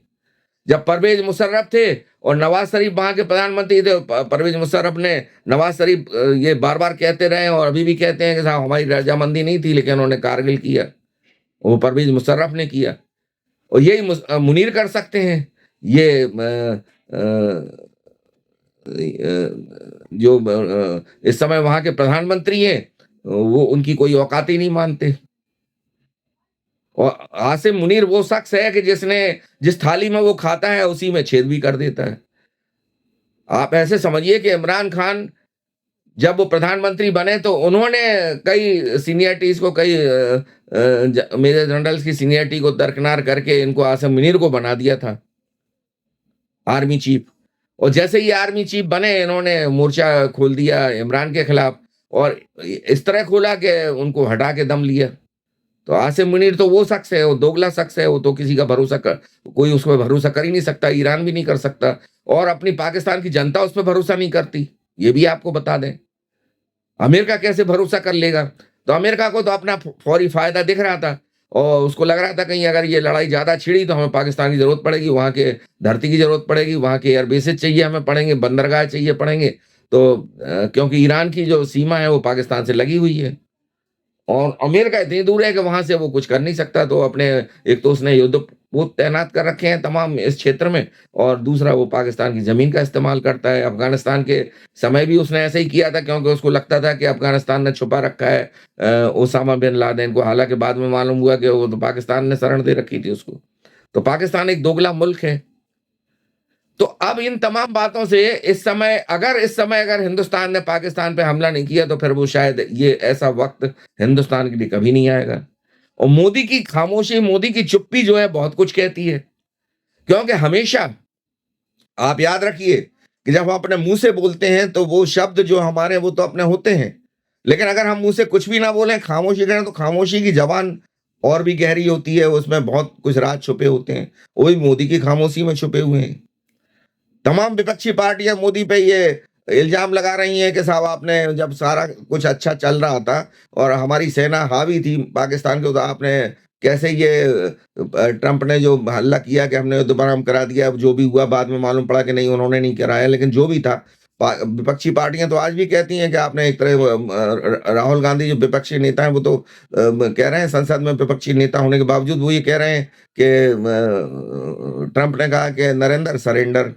जब परवेज़ मुशर्रफ थे और नवाज़ शरीफ वहाँ के प्रधानमंत्री थे, परवेज़ मुशर्रफ ने, नवाज़ शरीफ ये बार-बार कहते रहे और अभी भी कहते हैं कि साहब हमारी रज़ामंदी नहीं थी, लेकिन उन्होंने कारगिल किया। वो परवेज़ मुशर्रफ ने किया, और यही मुनीर कर सकते हैं। ये जो इस समय वहाँ के प्रधानमंत्री हैं, वो उनकी कोई औकात ही नहीं मानते। और आसिम मुनीर वो शख्स है कि जिसने जिस थाली में वो खाता है उसी में छेद भी कर देता है। आप ऐसे समझिए कि इमरान खान जब वो प्रधानमंत्री बने तो उन्होंने कई सीनियरिटीज़ को, कई मेजर जनरल्स की सीनियरिटी को दरकिनार करके इनको आसिम मुनीर को बना दिया था आर्मी चीफ। और जैसे ही आर्मी चीफ बने, इन्होंने मोर्चा खोल दिया इमरान के खिलाफ, और इस तरह खोला कि उनको हटा के दम लिया। तो आसिम मुनीर तो वो शख्स है, वो दोगला शख्स है, वो तो किसी का कोई उस पे भरोसा कर ही नहीं सकता, ईरान भी नहीं कर सकता, और अपनी पाकिस्तान की जनता उस पे भरोसा नहीं करती, ये भी आपको बता दें। अमेरिका कैसे भरोसा कर लेगा? तो अमेरिका को तो अपना फौरी फ़ायदा दिख रहा था, और उसको लग रहा था कहीं अगर ये लड़ाई ज़्यादा छिड़ी तो हमें पाकिस्तान की ज़रूरत पड़ेगी, वहाँ के धरती की ज़रूरत पड़ेगी, वहाँ के एयरबेसेस चाहिए हमें पड़ेंगे, बंदरगाह चाहिए पड़ेंगे। तो क्योंकि ईरान की जो सीमा है वो पाकिस्तान से लगी हुई है। और अमेरिका इतनी दूर है कि वहां से वो कुछ कर नहीं सकता, तो अपने एक तो उसने युद्धपोत तैनात कर रखे हैं तमाम इस क्षेत्र में, और दूसरा वो पाकिस्तान की जमीन का इस्तेमाल करता है। अफगानिस्तान के समय भी उसने ऐसे ही किया था, क्योंकि उसको लगता था कि अफगानिस्तान ने छुपा रखा है ओसामा बिन लादेन को। हालांकि बाद में मालूम हुआ कि वो तो पाकिस्तान ने शरण दे रखी थी उसको। तो पाकिस्तान एक दोगला मुल्क है। तो अब इन तमाम बातों से इस समय अगर हिंदुस्तान ने पाकिस्तान पे हमला नहीं किया, तो फिर वो शायद ये ऐसा वक्त हिंदुस्तान के लिए कभी नहीं आएगा। और मोदी की खामोशी, मोदी की चुप्पी जो है बहुत कुछ कहती है। क्योंकि हमेशा आप याद रखिए कि जब हम अपने मुंह से बोलते हैं तो वो शब्द जो हमारे वो तो अपने होते हैं, लेकिन अगर हम मुंह से कुछ भी ना बोलें, खामोशी करें, तो खामोशी की जबान और भी गहरी होती है, उसमें बहुत कुछ राज छुपे होते हैं। वही मोदी की खामोशी में छुपे हुए हैं। तमाम विपक्षी पार्टियां मोदी पे ये इल्जाम लगा रही हैं कि साहब आपने जब सारा कुछ अच्छा चल रहा था और हमारी सेना हावी थी पाकिस्तान के, तो आपने कैसे ये ट्रंप ने जो हल्ला किया कि हमने युद्ध प्रारंभ करा दिया। अब जो भी हुआ बाद में मालूम पड़ा कि नहीं, उन्होंने नहीं कराया, लेकिन जो भी था, विपक्षी पार्टियां तो आज भी कहती हैं कि आपने एक तरह राहुल गांधी जो विपक्षी नेता हैं वो तो कह रहे हैं, संसद में विपक्षी नेता होने के बावजूद वो ये कह रहे हैं कि ट्रंप ने कहा कि नरेंद्र सरेंडर।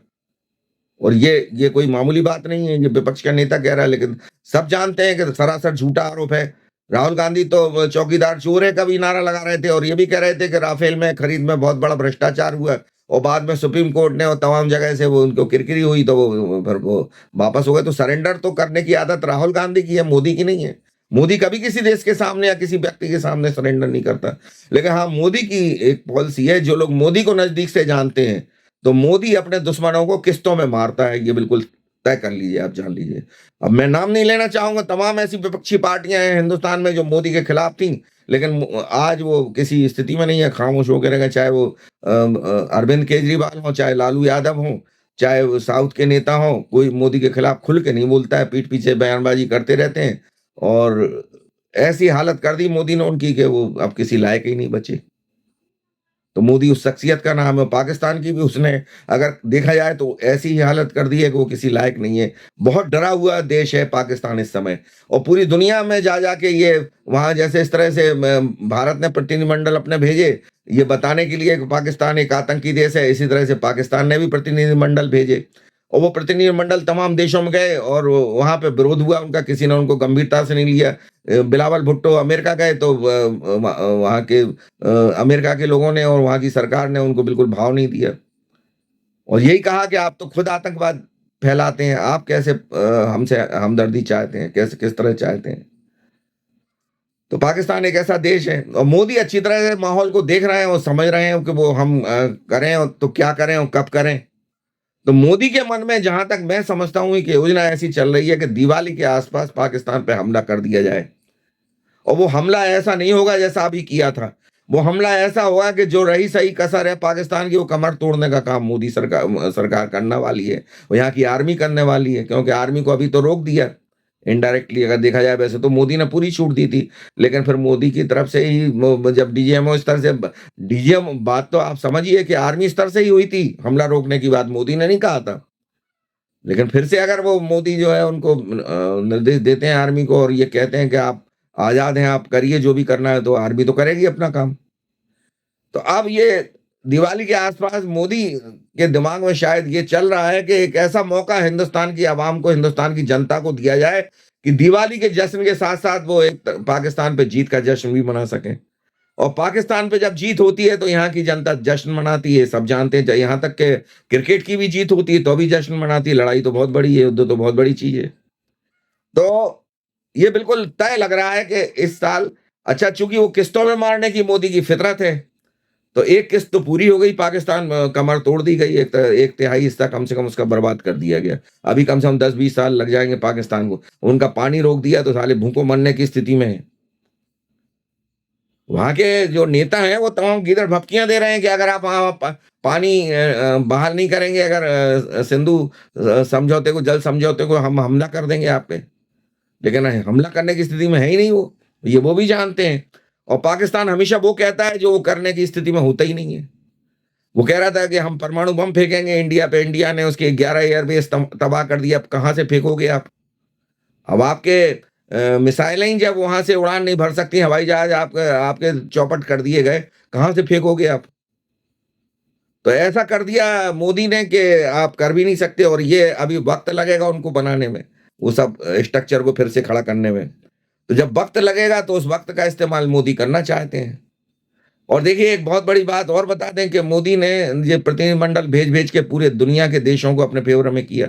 और ये कोई मामूली बात नहीं है, ये विपक्ष का नेता कह रहा है, लेकिन सब जानते हैं कि सरासर झूठा आरोप है। राहुल गांधी तो चौकीदार चोर है का भी नारा लगा रहे थे, और ये भी कह रहे थे कि राफेल में खरीद में बहुत बड़ा भ्रष्टाचार हुआ, और बाद में सुप्रीम कोर्ट ने और तमाम जगह से वो उनको किरकिरी हुई, तो वो फिर वो वापस हो गए। तो सरेंडर तो करने की आदत राहुल गांधी की है, मोदी की नहीं है। मोदी कभी किसी देश के सामने या किसी व्यक्ति के सामने सरेंडर नहीं करता। लेकिन हाँ, मोदी की एक पॉलिसी है, जो लोग मोदी को नजदीक से जानते हैं, तो मोदी अपने दुश्मनों को किस्तों में मारता है, ये बिल्कुल तय कर लीजिए, आप जान लीजिए। अब मैं नाम नहीं लेना चाहूंगा, तमाम ऐसी विपक्षी पार्टियां हैं हिंदुस्तान में जो मोदी के खिलाफ थी, लेकिन आज वो किसी स्थिति में नहीं है, खामोश होकर रहेगा। चाहे वो अरविंद केजरीवाल हो, चाहे लालू यादव हो, चाहे वो साउथ के नेता हो, कोई मोदी के खिलाफ खुल के नहीं बोलता है, पीठ पीछे बयानबाजी करते रहते हैं। और ऐसी हालत कर दी मोदी ने उनकी कि वो अब किसी लायक ही नहीं बचे। तो मोदी उस शख्सियत का नाम है। पाकिस्तान की भी उसने अगर देखा जाए तो ऐसी ही हालत कर दी है कि वो किसी लायक नहीं है। बहुत डरा हुआ देश है पाकिस्तान इस समय, और पूरी दुनिया में जा जाके ये वहाँ जैसे इस तरह से भारत ने प्रतिनिधिमंडल अपने भेजे ये बताने के लिए कि पाकिस्तान एक आतंकी देश है, इसी तरह से पाकिस्तान ने भी प्रतिनिधिमंडल भेजे, और वो प्रतिनिधिमंडल तमाम देशों में गए, और वहाँ पे विरोध हुआ उनका, किसी ने उनको गंभीरता से नहीं लिया। बिलावल भुट्टो अमेरिका गए, तो वहाँ के अमेरिका के लोगों ने और वहाँ की सरकार ने उनको बिल्कुल भाव नहीं दिया, और यही कहा कि आप तो खुद आतंकवाद फैलाते हैं, आप कैसे हमसे हमदर्दी चाहते हैं, कैसे किस तरह चाहते हैं। तो पाकिस्तान एक ऐसा देश है, और मोदी अच्छी तरह से माहौल को देख रहे हैं और समझ रहे हैं कि वो हम करें और तो क्या करें और कब करें। तो मोदी के मन में जहां तक मैं समझता हूं कि योजना ऐसी चल रही है कि दिवाली के आसपास पाकिस्तान पे हमला कर दिया जाए, और वो हमला ऐसा नहीं होगा जैसा अभी किया था। वो हमला ऐसा होगा कि जो रही सही कसर है पाकिस्तान की, वो कमर तोड़ने का काम मोदी सरकार करने वाली है, और यहाँ की आर्मी करने वाली है। क्योंकि आर्मी को अभी तो रोक दिया इनडायरेक्टली, अगर देखा जाए। वैसे तो मोदी ने पूरी छूट दी थी, लेकिन फिर मोदी की तरफ से ही जब डीजीएमओ स्तर से डीजीएम बात तो आप समझिए कि आर्मी स्तर से ही हुई थी, हमला रोकने की बात मोदी ने नहीं कहा था। लेकिन फिर से अगर वो मोदी जो है उनको निर्देश देते हैं आर्मी को, और ये कहते हैं कि आप आजाद हैं, आप करिए जो भी करना है, तो आर्मी तो करेगी अपना काम। तो अब ये दिवाली के आसपास मोदी के दिमाग में शायद ये चल रहा है कि एक ऐसा मौका हिंदुस्तान की आवाम को, हिंदुस्तान की जनता को दिया जाए कि दिवाली के जश्न के साथ साथ वो एक पाकिस्तान पे जीत का जश्न भी मना सकें। और पाकिस्तान पे जब जीत होती है तो यहाँ की जनता जश्न मनाती है, सब जानते हैं। यहाँ तक के क्रिकेट की भी जीत होती है तो भी जश्न मनाती है। लड़ाई तो बहुत बड़ी है, युद्ध तो बहुत बड़ी चीज है। तो ये बिल्कुल तय लग रहा है कि इस साल, अच्छा चूंकि वो किस्तों में मारने की मोदी की फितरत है, तो एक किस्त तो पूरी हो गई, पाकिस्तान कमर तोड़ दी गई, एक तिहाई हिस्सा कम से कम उसका बर्बाद कर दिया गया। अभी कम से कम 10-20 साल लग जाएंगे पाकिस्तान को। उनका पानी रोक दिया तो साले भूखों मरने की स्थिति में है। वहां के जो नेता हैं वो तमाम गीदड़ भपकियां दे रहे हैं कि अगर आप वहां पानी बहाल नहीं करेंगे, अगर सिंधु समझौते को, जल समझौते को, हम हमला कर देंगे आप पे। लेकिन हमला करने की स्थिति में है ही नहीं वो भी जानते हैं। और पाकिस्तान हमेशा वो कहता है जो वो करने की स्थिति में होता ही नहीं है। वो कह रहा था कि हम परमाणु बम फेंकेंगे इंडिया पे, इंडिया ने उसके 11 एयरबेस तबाह कर दिया। अब कहां से फेंकोगे आप? अब आपके मिसाइलें जब वहां से उड़ान नहीं भर सकती, हवाई जहाज आपके आपके चौपट कर दिए गए, कहां से फेंकोगे आप? तो ऐसा कर दिया मोदी ने कि आप कर भी नहीं सकते, और ये अभी वक्त लगेगा उनको बनाने में, वो सब स्ट्रक्चर को फिर से खड़ा करने में। तो जब वक्त लगेगा तो उस वक्त का इस्तेमाल मोदी करना चाहते हैं। और देखिए, एक बहुत बड़ी बात और बता दें कि मोदी ने ये प्रतिनिधिमंडल भेज-भेज के पूरे दुनिया के देशों को अपने फ़ेवर में किया।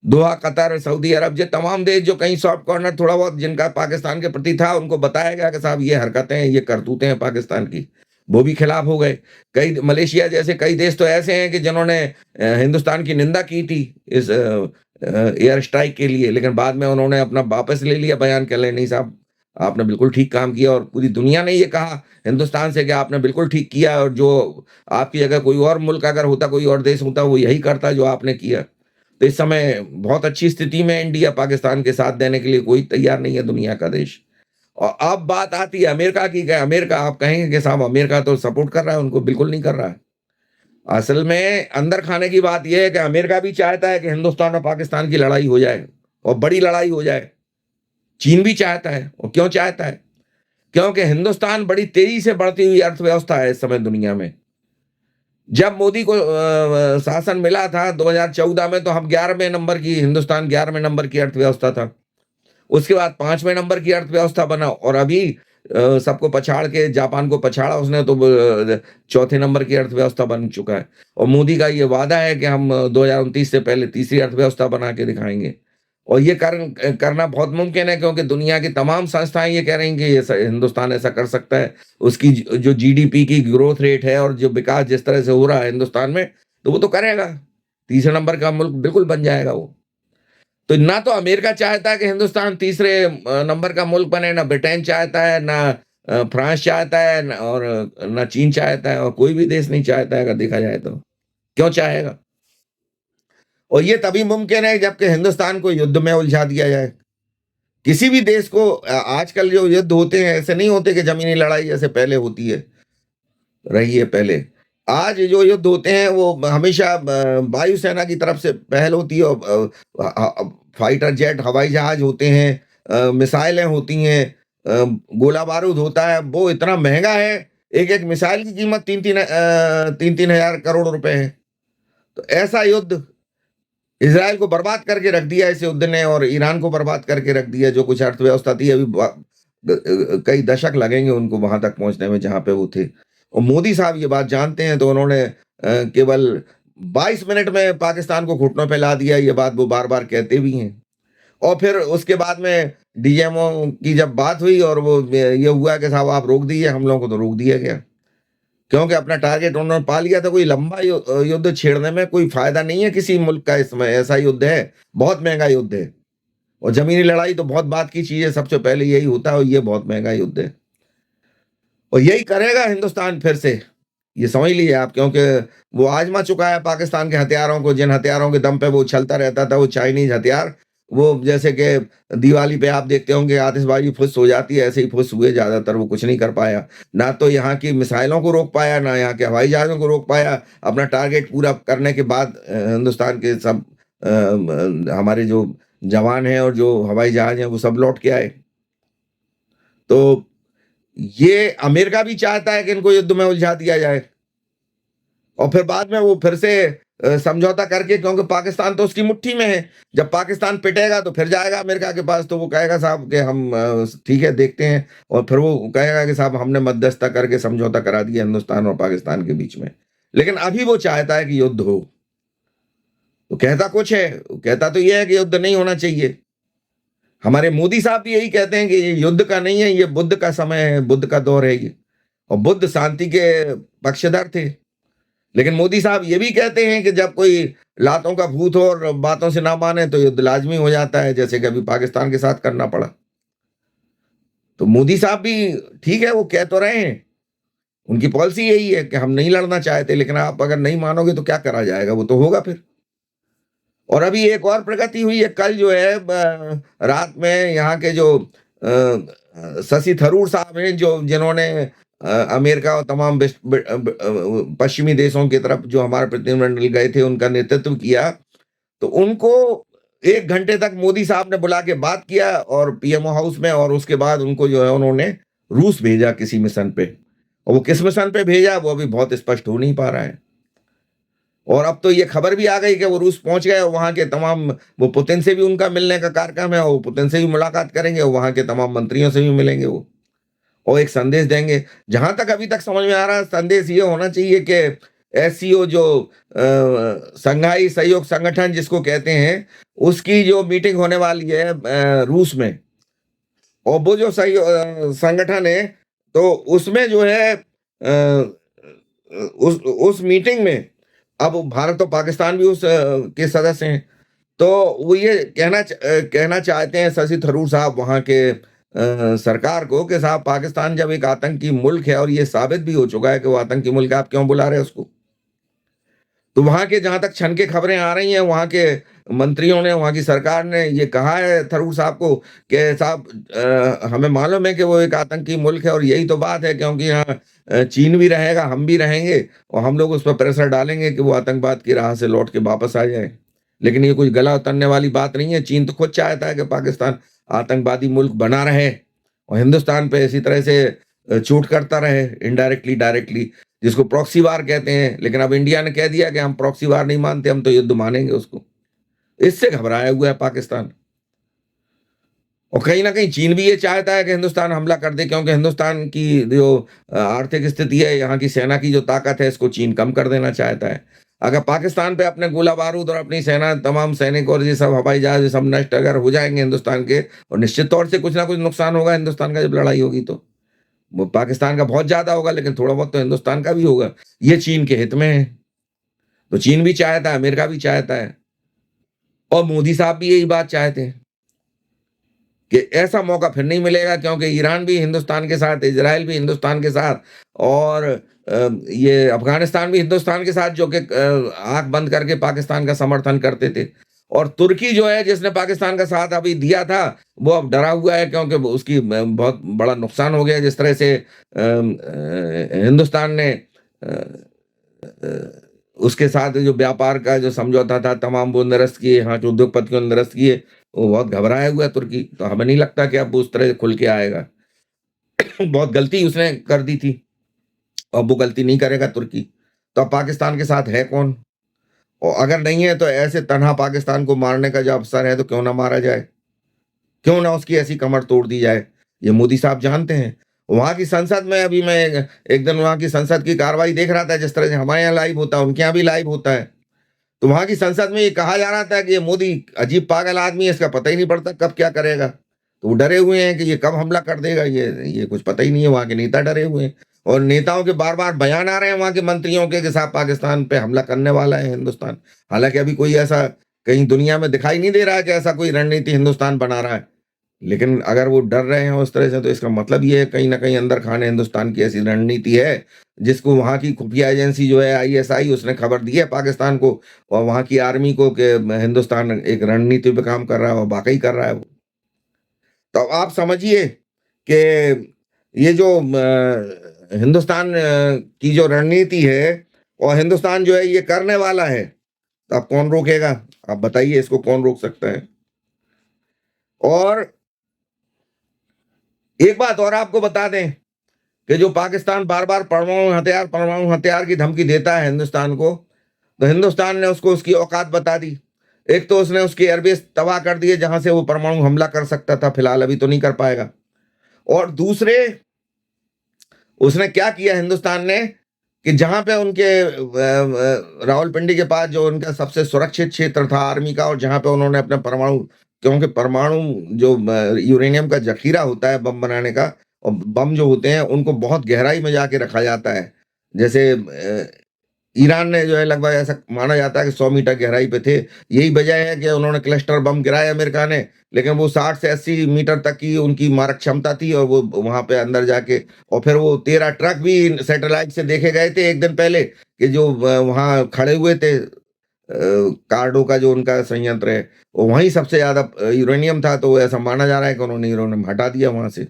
दोहा, कतर, सऊदी अरब, ये तमाम देश जो कहीं सॉफ्ट कॉर्नर थोड़ा बहुत जिनका पाकिस्तान के प्रति था, उनको बताया गया कि साहब ये हरकतें हैं, ये करतूतें हैं पाकिस्तान की। वो भी खिलाफ हो गए। कई मलेशिया जैसे कई देश तो ऐसे हैं कि जिन्होंने हिंदुस्तान की निंदा की थी इस एयर स्ट्राइक के लिए, लेकिन बाद में उन्होंने अपना वापस ले लिया बयान कि नहीं साहब, आपने बिल्कुल ठीक काम किया, और पूरी दुनिया ने ये कहा हिंदुस्तान से कि आपने बिल्कुल ठीक किया, और जो आपकी जगह कोई और मुल्क अगर होता, कोई और देश होता, वो यही करता जो आपने किया। तो इस समय बहुत अच्छी स्थिति में इंडिया पाकिस्तान के साथ देने के लिए कोई तैयार नहीं है दुनिया का देश। और अब बात आती है अमेरिका की, कि अमेरिका, आप कहेंगे कि साहब अमेरिका तो सपोर्ट कर रहा है उनको, बिल्कुल नहीं कर रहा है। असल में अंदर खाने की बात यह है कि अमेरिका भी चाहता है कि हिंदुस्तान और पाकिस्तान की लड़ाई हो जाए, और बड़ी लड़ाई हो जाए। चीन भी चाहता है। और क्यों चाहता है? क्योंकि हिंदुस्तान बड़ी तेजी से बढ़ती हुई अर्थव्यवस्था है इस समय दुनिया में। जब मोदी को शासन मिला था 2014 में, तो हम 11वें नंबर की, हिंदुस्तान 11वें नंबर की अर्थव्यवस्था था। उसके बाद 5वें नंबर की अर्थव्यवस्था बना, और अभी सबको पछाड़ के, जापान को पछाड़ा उसने, तो चौथे नंबर की अर्थव्यवस्था बन चुका है। और मोदी का ये वादा है कि हम 2029 से पहले तीसरी अर्थव्यवस्था बना के दिखाएंगे। और ये करना बहुत मुमकिन है, क्योंकि दुनिया की तमाम संस्थाएं ये कह रही हैं कि ये हिंदुस्तान ऐसा कर सकता है। उसकी जो जीडीपी की ग्रोथ रेट है, और जो विकास जिस तरह से हो रहा है हिंदुस्तान में, तो वो तो करेगा। तीसरे नंबर का मुल्क बिल्कुल बन जाएगा वो। तो ना तो अमेरिका चाहता है कि हिंदुस्तान तीसरे नंबर का मुल्क बने, ना ब्रिटेन चाहता है, ना फ्रांस चाहता है, और ना चीन चाहता है, और कोई भी देश नहीं चाहता है अगर देखा जाए तो। क्यों चाहेगा? और ये तभी मुमकिन है जबकि हिंदुस्तान को युद्ध में उलझा दिया जाए। किसी भी देश को आजकल जो युद्ध होते हैं, ऐसे नहीं होते कि ज़मीनी लड़ाई जैसे पहले होती है, रही है पहले। आज जो युद्ध होते हैं वो हमेशा वायुसेना की तरफ से पहल होती है, और फाइटर जेट, हवाई जहाज होते हैं, मिसाइलें होती हैं, गोला बारूद होता है। वो इतना महँगा है, एक-एक मिसाइल की कीमत 3-3 हज़ार करोड़ रुपए है। तो ऐसा युद्ध इज़राइल को बर्बाद करके रख दिया इस युद्ध ने, और ईरान को बर्बाद करके रख दिया। जो कुछ अर्थव्यवस्था थी, अभी कई दशक लगेंगे उनको वहां तक पहुंचने में जहां पे वो थे। और मोदी साहब ये बात जानते हैं, तो उन्होंने केवल 22 मिनट में पाकिस्तान को घुटनों पे ला दिया। ये बात वो बार बार कहते भी हैं। और फिर उसके बाद में डीएमओ की जब बात हुई, और वो ये हुआ कि साहब आप रोक दीजिए, हम लोगों को तो रोक दिया गया, क्योंकि अपना टारगेट उन्होंने पा लिया था। कोई लंबा युद्ध छेड़ने में कोई फायदा नहीं है किसी मुल्क का। इसमें ऐसा युद्ध है, बहुत महंगा युद्ध है, और जमीनी लड़ाई तो बहुत बात की चीज है, सबसे पहले यही होता है, और ये बहुत महंगा युद्ध है। और यही करेगा हिंदुस्तान फिर से, ये समझ लीजिए आप, क्योंकि वो आजमा चुका है पाकिस्तान के हथियारों को। जिन हथियारों के दम पे वो उछलता रहता था, वो चाइनीज हथियार, वो जैसे कि दिवाली पे आप देखते होंगे आतिशबाजी फुस हो जाती है, ऐसे ही फुस हुए ज्यादातर। वो कुछ नहीं कर पाया, ना तो यहाँ की मिसाइलों को रोक पाया, ना यहाँ के हवाई जहाजों को रोक पाया। अपना टारगेट पूरा करने के बाद हिंदुस्तान के सब हमारे जो जवान हैं और जो हवाई जहाज हैं, वो सब लौट के आए। तो ये अमेरिका भी चाहता है कि इनको युद्ध में उलझा दिया जाए, और फिर बाद में वो फिर से समझौता करके, क्योंकि पाकिस्तान तो उसकी मुट्ठी में है। जब पाकिस्तान पिटेगा तो फिर जाएगा अमेरिका के पास, तो वो कहेगा साहब कि हम ठीक है देखते हैं, और फिर वो कहेगा कि साहब हमने मध्यस्थता करके समझौता करा दिया हिंदुस्तान और पाकिस्तान के बीच में। लेकिन अभी वो चाहता है कि युद्ध हो। तो कहता कुछ है, कहता तो ये है कि युद्ध नहीं होना चाहिए। हमारे मोदी साहब भी यही कहते हैं कि ये युद्ध का नहीं है, ये बुद्ध का समय है, बुद्ध का दौर है ये। और बुद्ध शांति के पक्षधर थे। लेकिन मोदी साहब ये भी कहते हैं कि जब कोई लातों का भूत हो और बातों से ना माने, तो युद्ध लाजमी हो जाता है, जैसे कि अभी पाकिस्तान के साथ करना पड़ा। तो मोदी साहब भी ठीक है, वो कह तो रहे हैं, उनकी पॉलिसी यही है कि हम नहीं लड़ना चाहते, लेकिन आप अगर नहीं मानोगे तो क्या करा जाएगा, वो तो होगा फिर। और अभी एक और प्रगति हुई है, कल जो है रात में यहाँ के जो शशि थरूर साहब हैं, जो जिन्होंने अमेरिका और तमाम पश्चिमी देशों की तरफ जो हमारे प्रतिनिधिमंडल गए थे, उनका नेतृत्व किया, तो उनको 1 घंटे तक मोदी साहब ने बुला के बात किया और पीएमओ हाउस में, और उसके बाद उनको जो है उन्होंने रूस भेजा किसी मिशन पे, और वो किस मिशन पे भेजा वो अभी बहुत स्पष्ट हो नहीं पा रहा है। और अब तो ये खबर भी आ गई कि वो रूस पहुंच गए और वहां के तमाम, वो पुतिन से भी उनका मिलने का कार्यक्रम है, और पुतिन से भी मुलाकात करेंगे और वहां के तमाम मंत्रियों से भी मिलेंगे वो, और एक संदेश देंगे। जहां तक अभी तक समझ में आ रहा है, संदेश ये होना चाहिए कि एससीओ जो संघाई सहयोग संगठन जिसको कहते हैं, उसकी जो मीटिंग होने वाली है रूस में, और वो जो संगठन है, तो उसमें जो है उस मीटिंग में अब भारत और पाकिस्तान भी के सदस्य हैं। तो वो ये कहना चाहते हैं शशि थरूर साहब वहाँ के सरकार को कि साहब, पाकिस्तान जब एक आतंकी मुल्क है और ये साबित भी हो चुका है कि वो आतंकी मुल्क है, आप क्यों बुला रहे हैं उसको? तो वहाँ के जहाँ तक छन के खबरें आ रही हैं, वहाँ के मंत्रियों ने, वहाँ की सरकार ने ये कहा है थरूर साहब को कि साहब, हमें मालूम है कि वो एक आतंकी मुल्क है और यही तो बात है, क्योंकि यहाँ चीन भी रहेगा, हम भी रहेंगे, और हम लोग उस पर प्रेशर डालेंगे कि वो आतंकवाद की राह से लौट के वापस आ जाए। लेकिन ये कुछ गला उतरने वाली बात नहीं है। चीन तो खुद चाहता है कि पाकिस्तान आतंकवादी मुल्क बना रहे और हिंदुस्तान पे इसी तरह से चोट करता रहे, इनडायरेक्टली डायरेक्टली, जिसको प्रॉक्सी वार कहते हैं। लेकिन अब इंडिया ने कह दिया कि हम प्रॉक्सी वार नहीं मानते, हम तो युद्ध मानेंगे उसको। इससे घबराया हुआ है पाकिस्तान, और कहीं ना कहीं चीन भी ये चाहता है कि हिंदुस्तान हमला कर दे, क्योंकि हिंदुस्तान की जो आर्थिक स्थिति है, यहाँ की सेना की जो ताकत है, इसको चीन कम कर देना चाहता है। अगर पाकिस्तान पे अपने गोला बारूद और अपनी सेना, तमाम सैनिक और ये सब हवाई जहाज ये सब नष्ट अगर हो जाएंगे हिंदुस्तान के, और निश्चित तौर से कुछ ना कुछ नुकसान होगा हिंदुस्तान का जब लड़ाई होगी, तो वो पाकिस्तान का बहुत ज्यादा होगा, लेकिन थोड़ा बहुत तो हिंदुस्तान का भी होगा। ये चीन के हित में है। तो चीन भी चाहता है, अमेरिका भी चाहता है, और मोदी साहब भी यही बात चाहते हैं कि ऐसा मौका फिर नहीं मिलेगा, क्योंकि ईरान भी हिंदुस्तान के साथ, इजराइल भी हिंदुस्तान के साथ, और ये अफगानिस्तान भी हिंदुस्तान के साथ, जो कि आंख बंद करके पाकिस्तान का समर्थन करते थे। और तुर्की जो है, जिसने पाकिस्तान का साथ अभी दिया था, वो अब डरा हुआ है, क्योंकि उसकी बहुत बड़ा नुकसान हो गया। जिस तरह से हिंदुस्तान ने उसके साथ जो व्यापार का जो समझौता था, तमाम वो निरस्त किए, यहाँ के उद्योगपतियों ने निरस्त किए, वो बहुत घबराया हुआ है तुर्की। तो हमें नहीं लगता कि अब उस तरह से खुल के आएगा। बहुत गलती उसने कर दी थी, अब वो गलती नहीं करेगा तुर्की। तो अब पाकिस्तान के साथ है कौन? और अगर नहीं है तो ऐसे तनहा पाकिस्तान को मारने का जो अवसर है, तो क्यों ना मारा जाए, क्यों ना उसकी ऐसी कमर तोड़ दी जाए। ये मोदी साहब जानते हैं। वहां की संसद में अभी मैं एक दिन वहां की संसद की कार्रवाई देख रहा था, जिस तरह से हमारे यहाँ लाइव होता है, उनके यहाँ भी लाइव होता है। तो वहां की संसद में ये कहा जा रहा था कि ये मोदी अजीब पागल आदमी है, इसका पता ही नहीं पड़ता कब क्या करेगा। तो वो डरे हुए हैं कि ये कब हमला कर देगा, ये कुछ पता ही नहीं है। वहां के नेता डरे हुए हैं, और नेताओं के बार बार बयान आ रहे हैं वहां के मंत्रियों के साथ पाकिस्तान पे हमला करने वाला है हिंदुस्तान। हालांकि अभी कोई ऐसा कहीं दुनिया में दिखाई नहीं दे रहा है कि ऐसा कोई रणनीति हिंदुस्तान बना रहा है। लेकिन अगर वो डर रहे हैं उस तरह से, तो इसका मतलब ये है कहीं ना कहीं अंदर खाने हिंदुस्तान की ऐसी रणनीति है, जिसको वहां की खुफिया एजेंसी जो है आईएसआई, उसने खबर दी है पाकिस्तान को और वहां की आर्मी को कि हिंदुस्तान एक रणनीति पे काम कर रहा है, और वाकई कर रहा है वो। तो अब आप समझिए कि ये जो हिंदुस्तान की जो रणनीति है, और हिंदुस्तान जो है ये करने वाला है, तो अब कौन रोकेगा? आप बताइए, इसको कौन रोक सकता है? और एक बात और आपको बता दें कि जो पाकिस्तान बार बार परमाणु हथियार की धमकी देता है हिंदुस्तान को, तो हिंदुस्तान ने उसको उसकी औकात बता दी। एक तो उसने उसकी एयरबेस तबाह कर दिए जहां से वो परमाणु हमला कर सकता था, फिलहाल अभी तो नहीं कर पाएगा। और दूसरे, उसने क्या किया हिंदुस्तान ने कि जहां पे उनके रावलपिंडी के पास जो उनका सबसे सुरक्षित क्षेत्र था आर्मी का, और जहां पे उन्होंने अपने परमाणु, क्योंकि परमाणु जो यूरेनियम का जखीरा होता है बम बनाने का, और बम जो होते हैं उनको बहुत गहराई में जाके रखा जाता है। जैसे ईरान ने जो है लगभग ऐसा माना जाता है कि 100 मीटर गहराई पे थे। यही वजह है कि उन्होंने क्लस्टर बम गिराए अमेरिका ने, लेकिन वो 60 से 80 मीटर तक की उनकी मारक क्षमता थी, और वो वहां पे अंदर जाके, और फिर वो 13 ट्रक भी सैटेलाइट से देखे गए थे एक दिन पहले, कि जो वहां खड़े हुए थे, कार्डो का जो उनका संयंत्र है, वो वहीं सबसे ज्यादा यूरेनियम था। तो ऐसा माना जा रहा है कि उन्होंने यूरेनियम हटा दिया वहां से।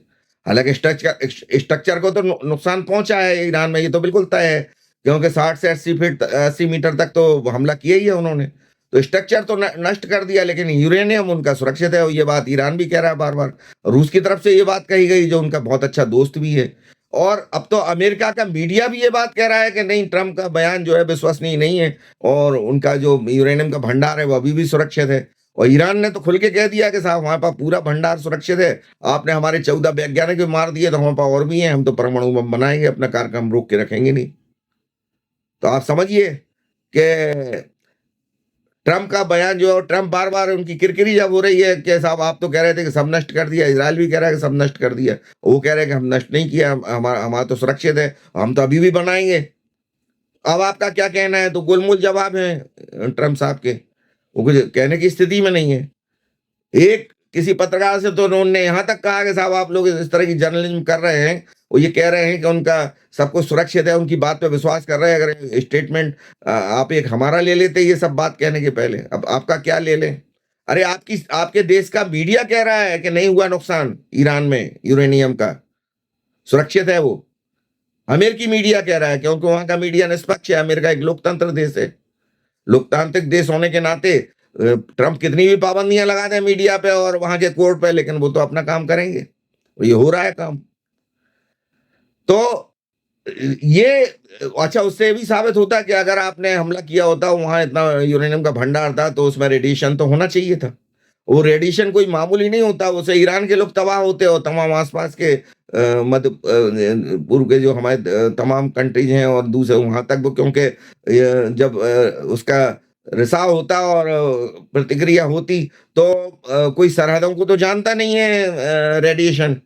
हालांकि स्ट्रक्चर को तो नुकसान पहुंचा है ईरान में, ये तो बिल्कुल तय है, क्योंकि 60 से 80 मीटर तक तो हमला किया ही है उन्होंने। तो स्ट्रक्चर तो नष्ट कर दिया, लेकिन यूरेनियम उनका सुरक्षित है। ये बात ईरान भी कह रहा है बार बार, रूस की तरफ से ये बात कही गई, जो उनका बहुत अच्छा दोस्त भी है। और अब तो अमेरिका का मीडिया भी ये बात कह रहा है कि नहीं, ट्रंप का बयान जो है विश्वसनीय नहीं है, और उनका जो यूरेनियम का भंडार है वो अभी भी सुरक्षित है। और ईरान ने तो खुल के कह दिया कि साहब हमारे पास पूरा भंडार सुरक्षित है, आपने हमारे 14 वैज्ञानिक भी मार दिए तो हमारे पास और भी हैं, हम तो परमाणु बम बनाएंगे, अपना कार्यक्रम रोक के रखेंगे नहीं। तो आप समझिए कि ट्रंप का बयान जो है, ट्रंप बार बार उनकी किरकिरी जब हो रही है कि साहब आप तो कह रहे थे कि सब नष्ट कर दिया, इजराइल भी कह रहा है कि सब नष्ट कर दिया, वो कह रहे हैं कि हम नष्ट नहीं किया, हमारा हमारा तो सुरक्षित है, हम तो अभी भी बनाएंगे। अब आपका क्या कहना है? तो गोलमोल जवाब है ट्रंप साहब के, वो कुछ कहने की स्थिति में नहीं है। एक किसी पत्रकार से तो उन्होंने यहाँ तक कहा कि साहब आप लोग इस तरह की जर्नलिज्म कर रहे हैं, वो ये कह रहे हैं कि उनका सब कुछ सुरक्षित है, उनकी बात पे विश्वास कर रहे हैं। अगर स्टेटमेंट आप एक हमारा ले लेते ये सब बात कहने के पहले, अब आपका क्या ले लें? अरे आपके देश का मीडिया कह रहा है कि नहीं हुआ नुकसान ईरान में, यूरेनियम का सुरक्षित है वो। अमेरिकी मीडिया कह रहा है, क्योंकि वहां का मीडिया निष्पक्ष है। अमेरिका एक लोकतंत्र देश है, लोकतांत्रिक देश होने के नाते ट्रंप कितनी भी पाबंदियां लगा दें मीडिया पे और वहां के कोर्ट पे, लेकिन वो तो अपना काम करेंगे, और ये हो रहा है काम। तो ये अच्छा, उससे भी साबित होता है कि अगर आपने हमला किया होता, वहां इतना यूरेनियम का भंडार था, तो उसमें रेडिएशन तो होना चाहिए था। वो रेडिएशन कोई मामूली नहीं होता, उससे ईरान के लोग तबाह होते, और तमाम आसपास के मध्य पूर्व के जो हमारे तमाम कंट्रीज हैं और दूसरे वहां तक वो, क्योंकि जब उसका रिसाव होता और प्रतिक्रिया होती, तो कोई सरहदों को तो जानता नहीं है रेडिएशन,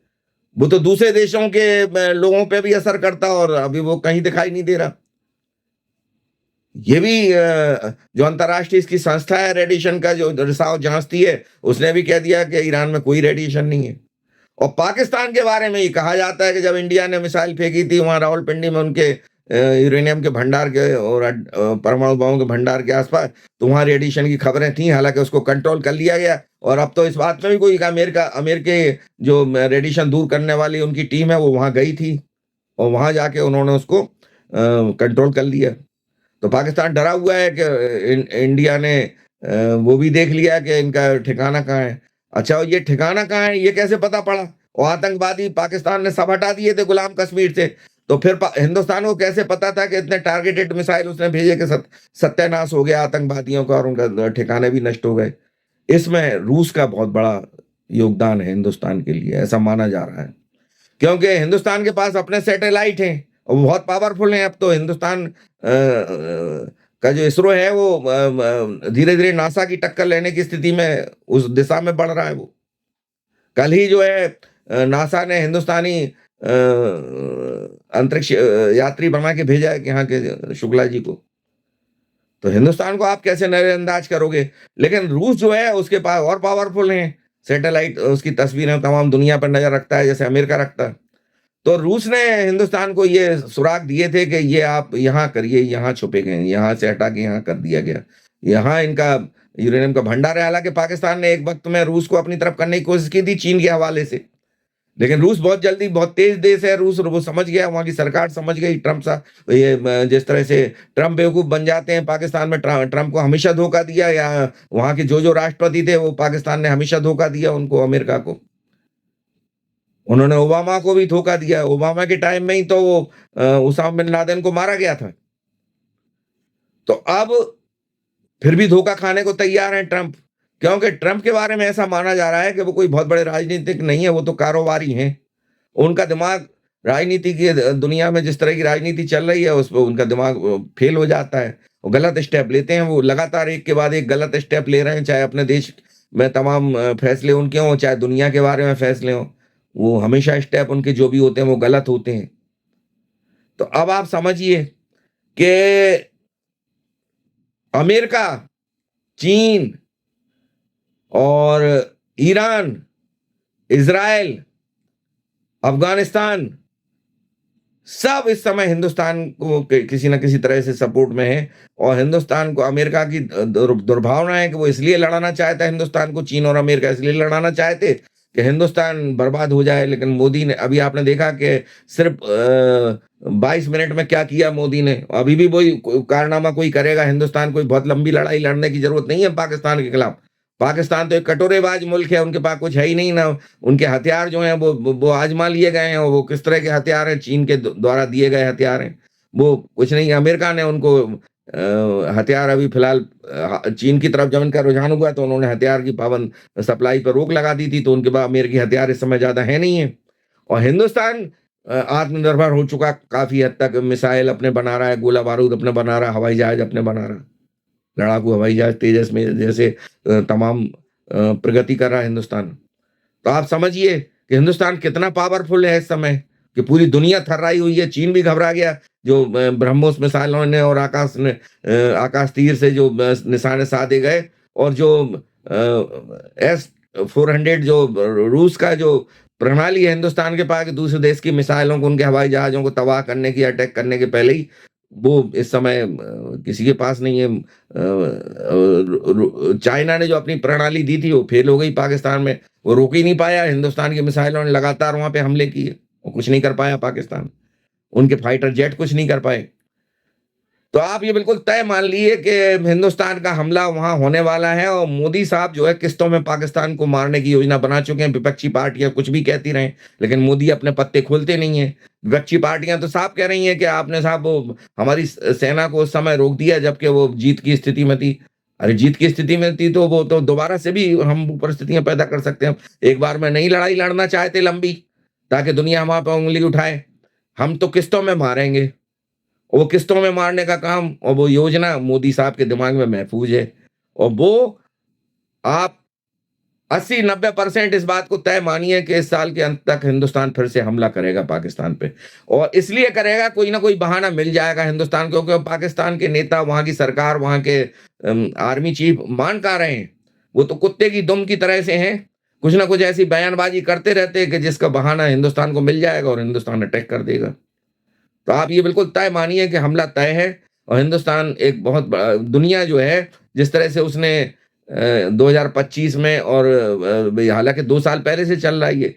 वो तो दूसरे देशों के लोगों पे भी असर करता, और अभी वो कहीं दिखाई नहीं दे रहा। ये भी जो अंतर्राष्ट्रीय इसकी संस्था है रेडिएशन का जो रिसाव जांचती है, उसने भी कह दिया कि ईरान में कोई रेडिएशन नहीं है। और पाकिस्तान के बारे में ये कहा जाता है कि जब इंडिया ने मिसाइल फेंकी थी वहां रावलपिंडी में उनके यूरेनियम के भंडार के और परमाणु बमों के भंडार के आसपास, तो वहां रेडिएशन की खबरें थी, हालांकि उसको कंट्रोल कर लिया गया। और अब तो इस बात में भी कोई अमेरिके जो रेडिएशन दूर करने वाली उनकी टीम है वो वहां गई थी, और वहां जाके उन्होंने उसको कंट्रोल कर लिया। तो पाकिस्तान डरा हुआ है कि इंडिया ने वो भी देख लिया कि इनका ठिकाना कहाँ है। अच्छा, ये ठिकाना कहाँ है ये कैसे पता पड़ा? और आतंकवादी पाकिस्तान ने सब हटा दिए थे गुलाम कश्मीर से, तो फिर हिंदुस्तान को कैसे पता था कि इतने टारगेटेड मिसाइल उसने भेजे कि सत्यानाश हो गया आतंकवादियों का और उनका ठिकाने भी नष्ट हो गए? इसमें रूस का बहुत बड़ा योगदान है हिंदुस्तान के लिए, ऐसा माना जा रहा है, क्योंकि हिंदुस्तान के पास अपने सैटेलाइट हैं और बहुत पावरफुल हैं। अब तो हिंदुस्तान का जो इसरो है वो धीरे धीरे नासा की टक्कर लेने की स्थिति में उस दिशा में बढ़ रहा है। वो कल ही जो है नासा ने हिंदुस्तानी अंतरिक्ष यात्री बना के भेजा है यहाँ के शुक्ला जी को। तो हिंदुस्तान को आप कैसे नजरअंदाज करोगे? लेकिन रूस जो है उसके पास और पावरफुल हैं सैटेलाइट, उसकी तस्वीरें तमाम दुनिया पर नजर रखता है जैसे अमेरिका रखता है। तो रूस ने हिंदुस्तान को ये सुराग दिए थे कि ये आप यहाँ करिए, यहाँ छुपे गए, यहाँ से हटा के यहाँ कर दिया गया, यहाँ इनका यूरेनियम का भंडार है। हालांकि पाकिस्तान ने एक वक्त में रूस को अपनी तरफ करने की कोशिश की थी चीन के हवाले से, लेकिन रूस बहुत जल्दी, बहुत तेज देश है रूस, वो समझ गया, वहां की सरकार समझ गई। ट्रंप साहब ये जिस तरह से ट्रंप बेवकूफ बन जाते हैं, पाकिस्तान में ट्रंप को हमेशा धोखा दिया, या वहां के जो राष्ट्रपति थे वो पाकिस्तान ने हमेशा धोखा दिया उनको, अमेरिका को। उन्होंने ओबामा को भी धोखा दिया, ओबामा के टाइम में ही तो वो उसामा बिन लादेन को मारा गया था। तो अब फिर भी धोखा खाने को तैयार है ट्रंप, क्योंकि ट्रंप के बारे में ऐसा माना जा रहा है कि वो कोई बहुत बड़े राजनीतिक नहीं है, वो तो कारोबारी हैं। उनका दिमाग राजनीति की दुनिया में जिस तरह की राजनीति चल रही है उस पर उनका दिमाग फेल हो जाता है, वो गलत स्टेप लेते हैं, वो लगातार एक के बाद एक गलत स्टेप ले रहे हैं, चाहे अपने देश में तमाम फैसले उनके हों, चाहे दुनिया के बारे में फैसले हों, वो हमेशा स्टेप उनके जो भी होते हैं वो गलत होते हैं। तो अब आप समझिए कि अमेरिका, चीन और ईरान, इजराइल, अफगानिस्तान सब इस समय हिंदुस्तान को किसी न किसी तरह से सपोर्ट में है। और हिंदुस्तान को अमेरिका की दुर्भावना है कि वो इसलिए लड़ाना चाहता है हिंदुस्तान को, चीन और अमेरिका इसलिए लड़ाना चाहते कि हिंदुस्तान बर्बाद हो जाए, लेकिन मोदी ने, अभी आपने देखा कि सिर्फ 22 मिनट में क्या किया मोदी ने। अभी भी वही कारनामा कोई करेगा, हिंदुस्तान कोई बहुत लंबी लड़ाई लड़ने की जरूरत नहीं है पाकिस्तान के खिलाफ। पाकिस्तान तो एक कटोरेबाज मुल्क है, उनके पास कुछ है ही नहीं ना। उनके हथियार जो हैं वो आजमा लिए गए हैं, और वो किस तरह के हथियार हैं, चीन के द्वारा दिए गए हथियार हैं। वो कुछ नहीं, अमेरिका ने उनको हथियार अभी फिलहाल चीन की तरफ जब इनका रुझान हुआ तो उन्होंने हथियार की पाबंद सप्लाई पर रोक लगा दी थी, तो उनके पास अमेरिकी हथियार इस समय ज्यादा है नहीं है। और हिंदुस्तान आत्मनिर्भर हो चुका काफी हद तक, मिसाइल अपने बना रहा है, गोला बारूद अपने बना रहा है, हवाई जहाज अपने बना रहा है, लड़ाकू हवाई जहाज तेजस में जैसे तमाम प्रगति कर रहा है हिंदुस्तान। तो आप समझिए कि हिंदुस्तान कितना पावरफुल है इस समय, कि पूरी दुनिया थर्राई हुई है। चीन भी घबरा गया, जो ब्रह्मोस मिसाइलों ने और आकाश तीर से जो निशाने साधे गए, और जो S-400 जो रूस का जो प्रणाली है हिंदुस्तान के पास, कि दूसरे देश की मिसाइलों को, उनके हवाई जहाजों को तबाह करने की, अटैक करने के पहले ही, वो इस समय किसी के पास नहीं है। चाइना ने जो अपनी प्रणाली दी थी वो फेल हो गई पाकिस्तान में, वो रोक ही नहीं पाया। हिंदुस्तान की मिसाइलों ने लगातार वहां पे हमले किए, वो कुछ नहीं कर पाया पाकिस्तान, उनके फाइटर जेट कुछ नहीं कर पाए। तो आप ये बिल्कुल तय मान लीजिए कि हिंदुस्तान का हमला वहां होने वाला है, और मोदी साहब जो है किस्तों में पाकिस्तान को मारने की योजना बना चुके हैं। विपक्षी पार्टियां कुछ भी कहती रहें, लेकिन मोदी अपने पत्ते खोलते नहीं है। विपक्षी पार्टियां तो साफ कह रही हैं कि आपने साहब वो हमारी सेना को उस समय रोक दिया जबकि वो जीत की स्थिति में थी। अरे जीत की स्थिति में थी तो वो तो दोबारा से भी हम परिस्थितियां पैदा कर सकते हैं। एक बार में नहीं लड़ाई लड़ना चाहते लंबी, ताकि दुनिया हमारे पर उंगली उठाए। हम तो किस्तों में मारेंगे। वो किस्तों में मारने का काम और वो योजना मोदी साहब के दिमाग में महफूज है, और वो आप 80-90% इस बात को तय मानिए कि इस साल के अंत तक हिंदुस्तान फिर से हमला करेगा पाकिस्तान पे। और इसलिए करेगा, कोई ना कोई बहाना मिल जाएगा हिंदुस्तान को, क्योंकि पाकिस्तान के नेता, वहां की सरकार, वहां के आर्मी चीफ मान कहाँ रहे हैं। वो तो कुत्ते की दुम की तरह से हैं, कुछ ना कुछ ऐसी बयानबाजी करते रहते हैं कि जिसका बहाना हिंदुस्तान को मिल जाएगा और हिंदुस्तान अटैक कर देगा। तो आप ये बिल्कुल तय मानिए कि हमला तय है, और हिंदुस्तान एक बहुत दुनिया जो है जिस तरह से उसने 2025 में, और हालांकि 2 साल पहले से चल रहा है ये,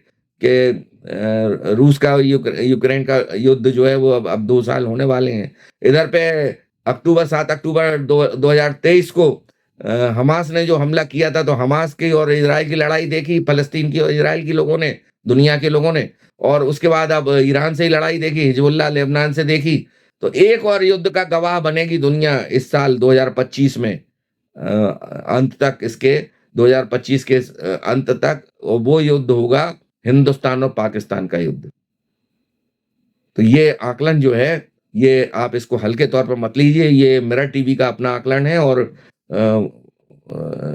कि रूस का यूक्रेन का युद्ध जो है वो अब 2 साल होने वाले हैं। इधर पे 7 अक्टूबर 2023 को हमास ने जो हमला किया था, तो हमास की और इजराइल की लड़ाई देखी, फलस्तीन की और इजराइल की लोगों ने, दुनिया के लोगों ने। और उसके बाद अब ईरान से ही लड़ाई देखी, हिजबुल्लाह लेबनान से देखी। तो एक और युद्ध का गवाह बनेगी दुनिया इस साल 2025 में, अंत तक, इसके 2025 के अंत तक, और वो युद्ध होगा हिंदुस्तान और पाकिस्तान का युद्ध। तो ये आकलन जो है, ये आप इसको हल्के तौर पर मत लीजिए। ये मिरर टीवी का अपना आकलन है, और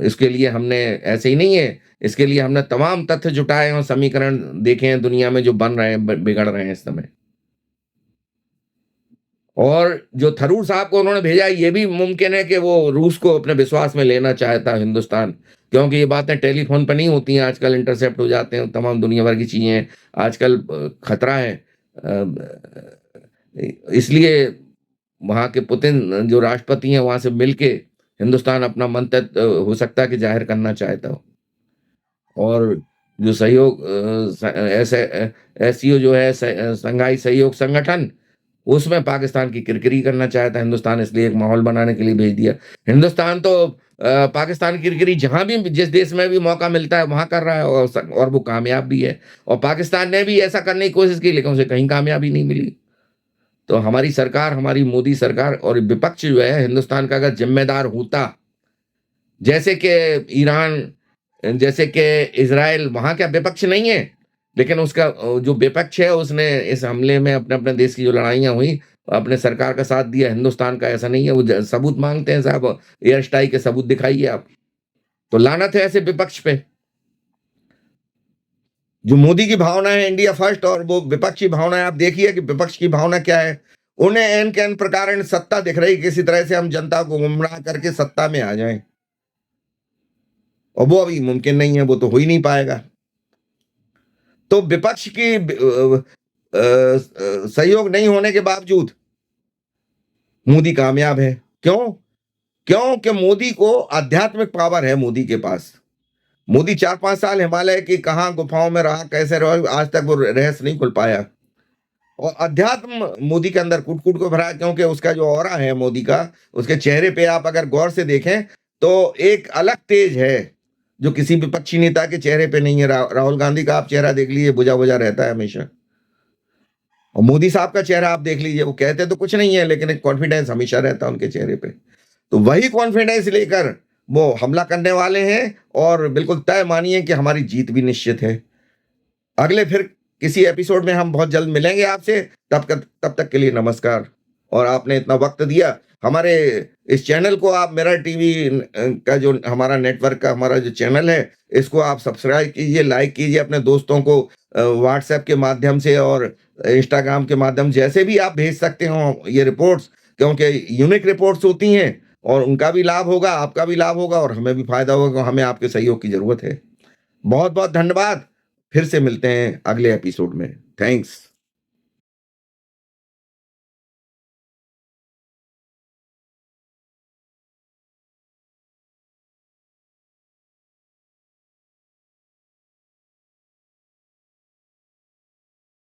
इसके लिए हमने, ऐसे ही नहीं है, इसके लिए हमने तमाम तथ्य जुटाए और समीकरण देखे हैं दुनिया में जो बन रहे हैं, बिगड़ रहे हैं इस समय। और जो थरूर साहब को उन्होंने भेजा, ये भी मुमकिन है कि वो रूस को अपने विश्वास में लेना चाहता है हिंदुस्तान, क्योंकि ये बातें टेलीफोन पर नहीं होती हैं आजकल, इंटरसेप्ट हो जाते हैं तमाम दुनिया भर की चीजें आजकल। खतरा है, इसलिए वहां के पुतिन जो राष्ट्रपति हैं, वहां से मिलके हिंदुस्तान अपना मंतव्य हो सकता है कि जाहिर करना चाहता हो। और जो सहयोग एससीओ जो है, संघाई सहयोग संगठन, उसमें पाकिस्तान की किरकिरी करना चाहता है हिंदुस्तान, इसलिए एक माहौल बनाने के लिए भेज दिया। हिंदुस्तान तो पाकिस्तान की किरकिरी जहां भी, जिस देश में भी मौका मिलता है वहां कर रहा है, और वो कामयाब भी है। और पाकिस्तान ने भी ऐसा करने की कोशिश की, लेकिन उसे कहीं कामयाबी नहीं मिली। तो हमारी सरकार, हमारी मोदी सरकार और विपक्ष जो है हिंदुस्तान का अगर जिम्मेदार होता, जैसे कि ईरान, जैसे कि इजराइल, वहां क्या विपक्ष नहीं है, लेकिन उसका जो विपक्ष है उसने इस हमले में अपने अपने देश की जो लड़ाइयां हुई, अपने सरकार का साथ दिया। हिंदुस्तान का ऐसा नहीं है, वो सबूत मांगते हैं साहब, एयर स्ट्राइक के सबूत दिखाइए आप। तो लानत है ऐसे विपक्ष पे। जो मोदी की भावना है इंडिया फर्स्ट, और वो विपक्षी भावना है, आप देखिए कि विपक्ष की भावना क्या है। उन्हें एन के एन प्रकार सत्ता दिख रही, किसी तरह से हम जनता को गुमराह करके सत्ता में आ जाएं, और वो अभी मुमकिन नहीं है, वो तो हो ही नहीं पाएगा। तो विपक्ष की सहयोग नहीं होने के बावजूद मोदी कामयाब है। क्यों? क्योंकि मोदी को आध्यात्मिक पावर है मोदी के पास। मोदी 4-5 साल हिमालय की कहाँ गुफाओं में रहा, कैसे रहा, आज तक वो रहस्य नहीं खुल पाया। और अध्यात्म मोदी के अंदर कूट-कूट के भरा है, क्योंकि उसका जो ऑरा है मोदी का, उसके चेहरे पे आप अगर गौर से देखें, तो एक अलग तेज है, जो किसी विपक्षी नेता के चेहरे पे नहीं है। राहुल गांधी का आप चेहरा देख लीजिए, बुझा-बुझा रहता है हमेशा। और मोदी साहब का चेहरा आप देख लीजिए, वो कहते तो कुछ नहीं है, लेकिन एक कॉन्फिडेंस हमेशा रहता है उनके चेहरे पे। तो वही कॉन्फिडेंस लेकर वो हमला करने वाले हैं, और बिल्कुल तय मानिए कि हमारी जीत भी निश्चित है। अगले फिर किसी एपिसोड में हम बहुत जल्द मिलेंगे आपसे। तब तक के लिए नमस्कार। और आपने इतना वक्त दिया हमारे इस चैनल को, आप मिरर टीवी का जो हमारा नेटवर्क का हमारा जो चैनल है, इसको आप सब्सक्राइब कीजिए, लाइक कीजिए, अपने दोस्तों को व्हाट्सएप के माध्यम से और इंस्टाग्राम के माध्यम से, जैसे भी आप भेज सकते हो ये रिपोर्ट्स, क्योंकि यूनिक रिपोर्ट्स होती हैं, और उनका भी लाभ होगा, आपका भी लाभ होगा, और हमें भी फायदा होगा। हमें आपके सहयोग की जरूरत है। बहुत बहुत धन्यवाद। फिर से मिलते हैं अगले एपिसोड में। थैंक्स।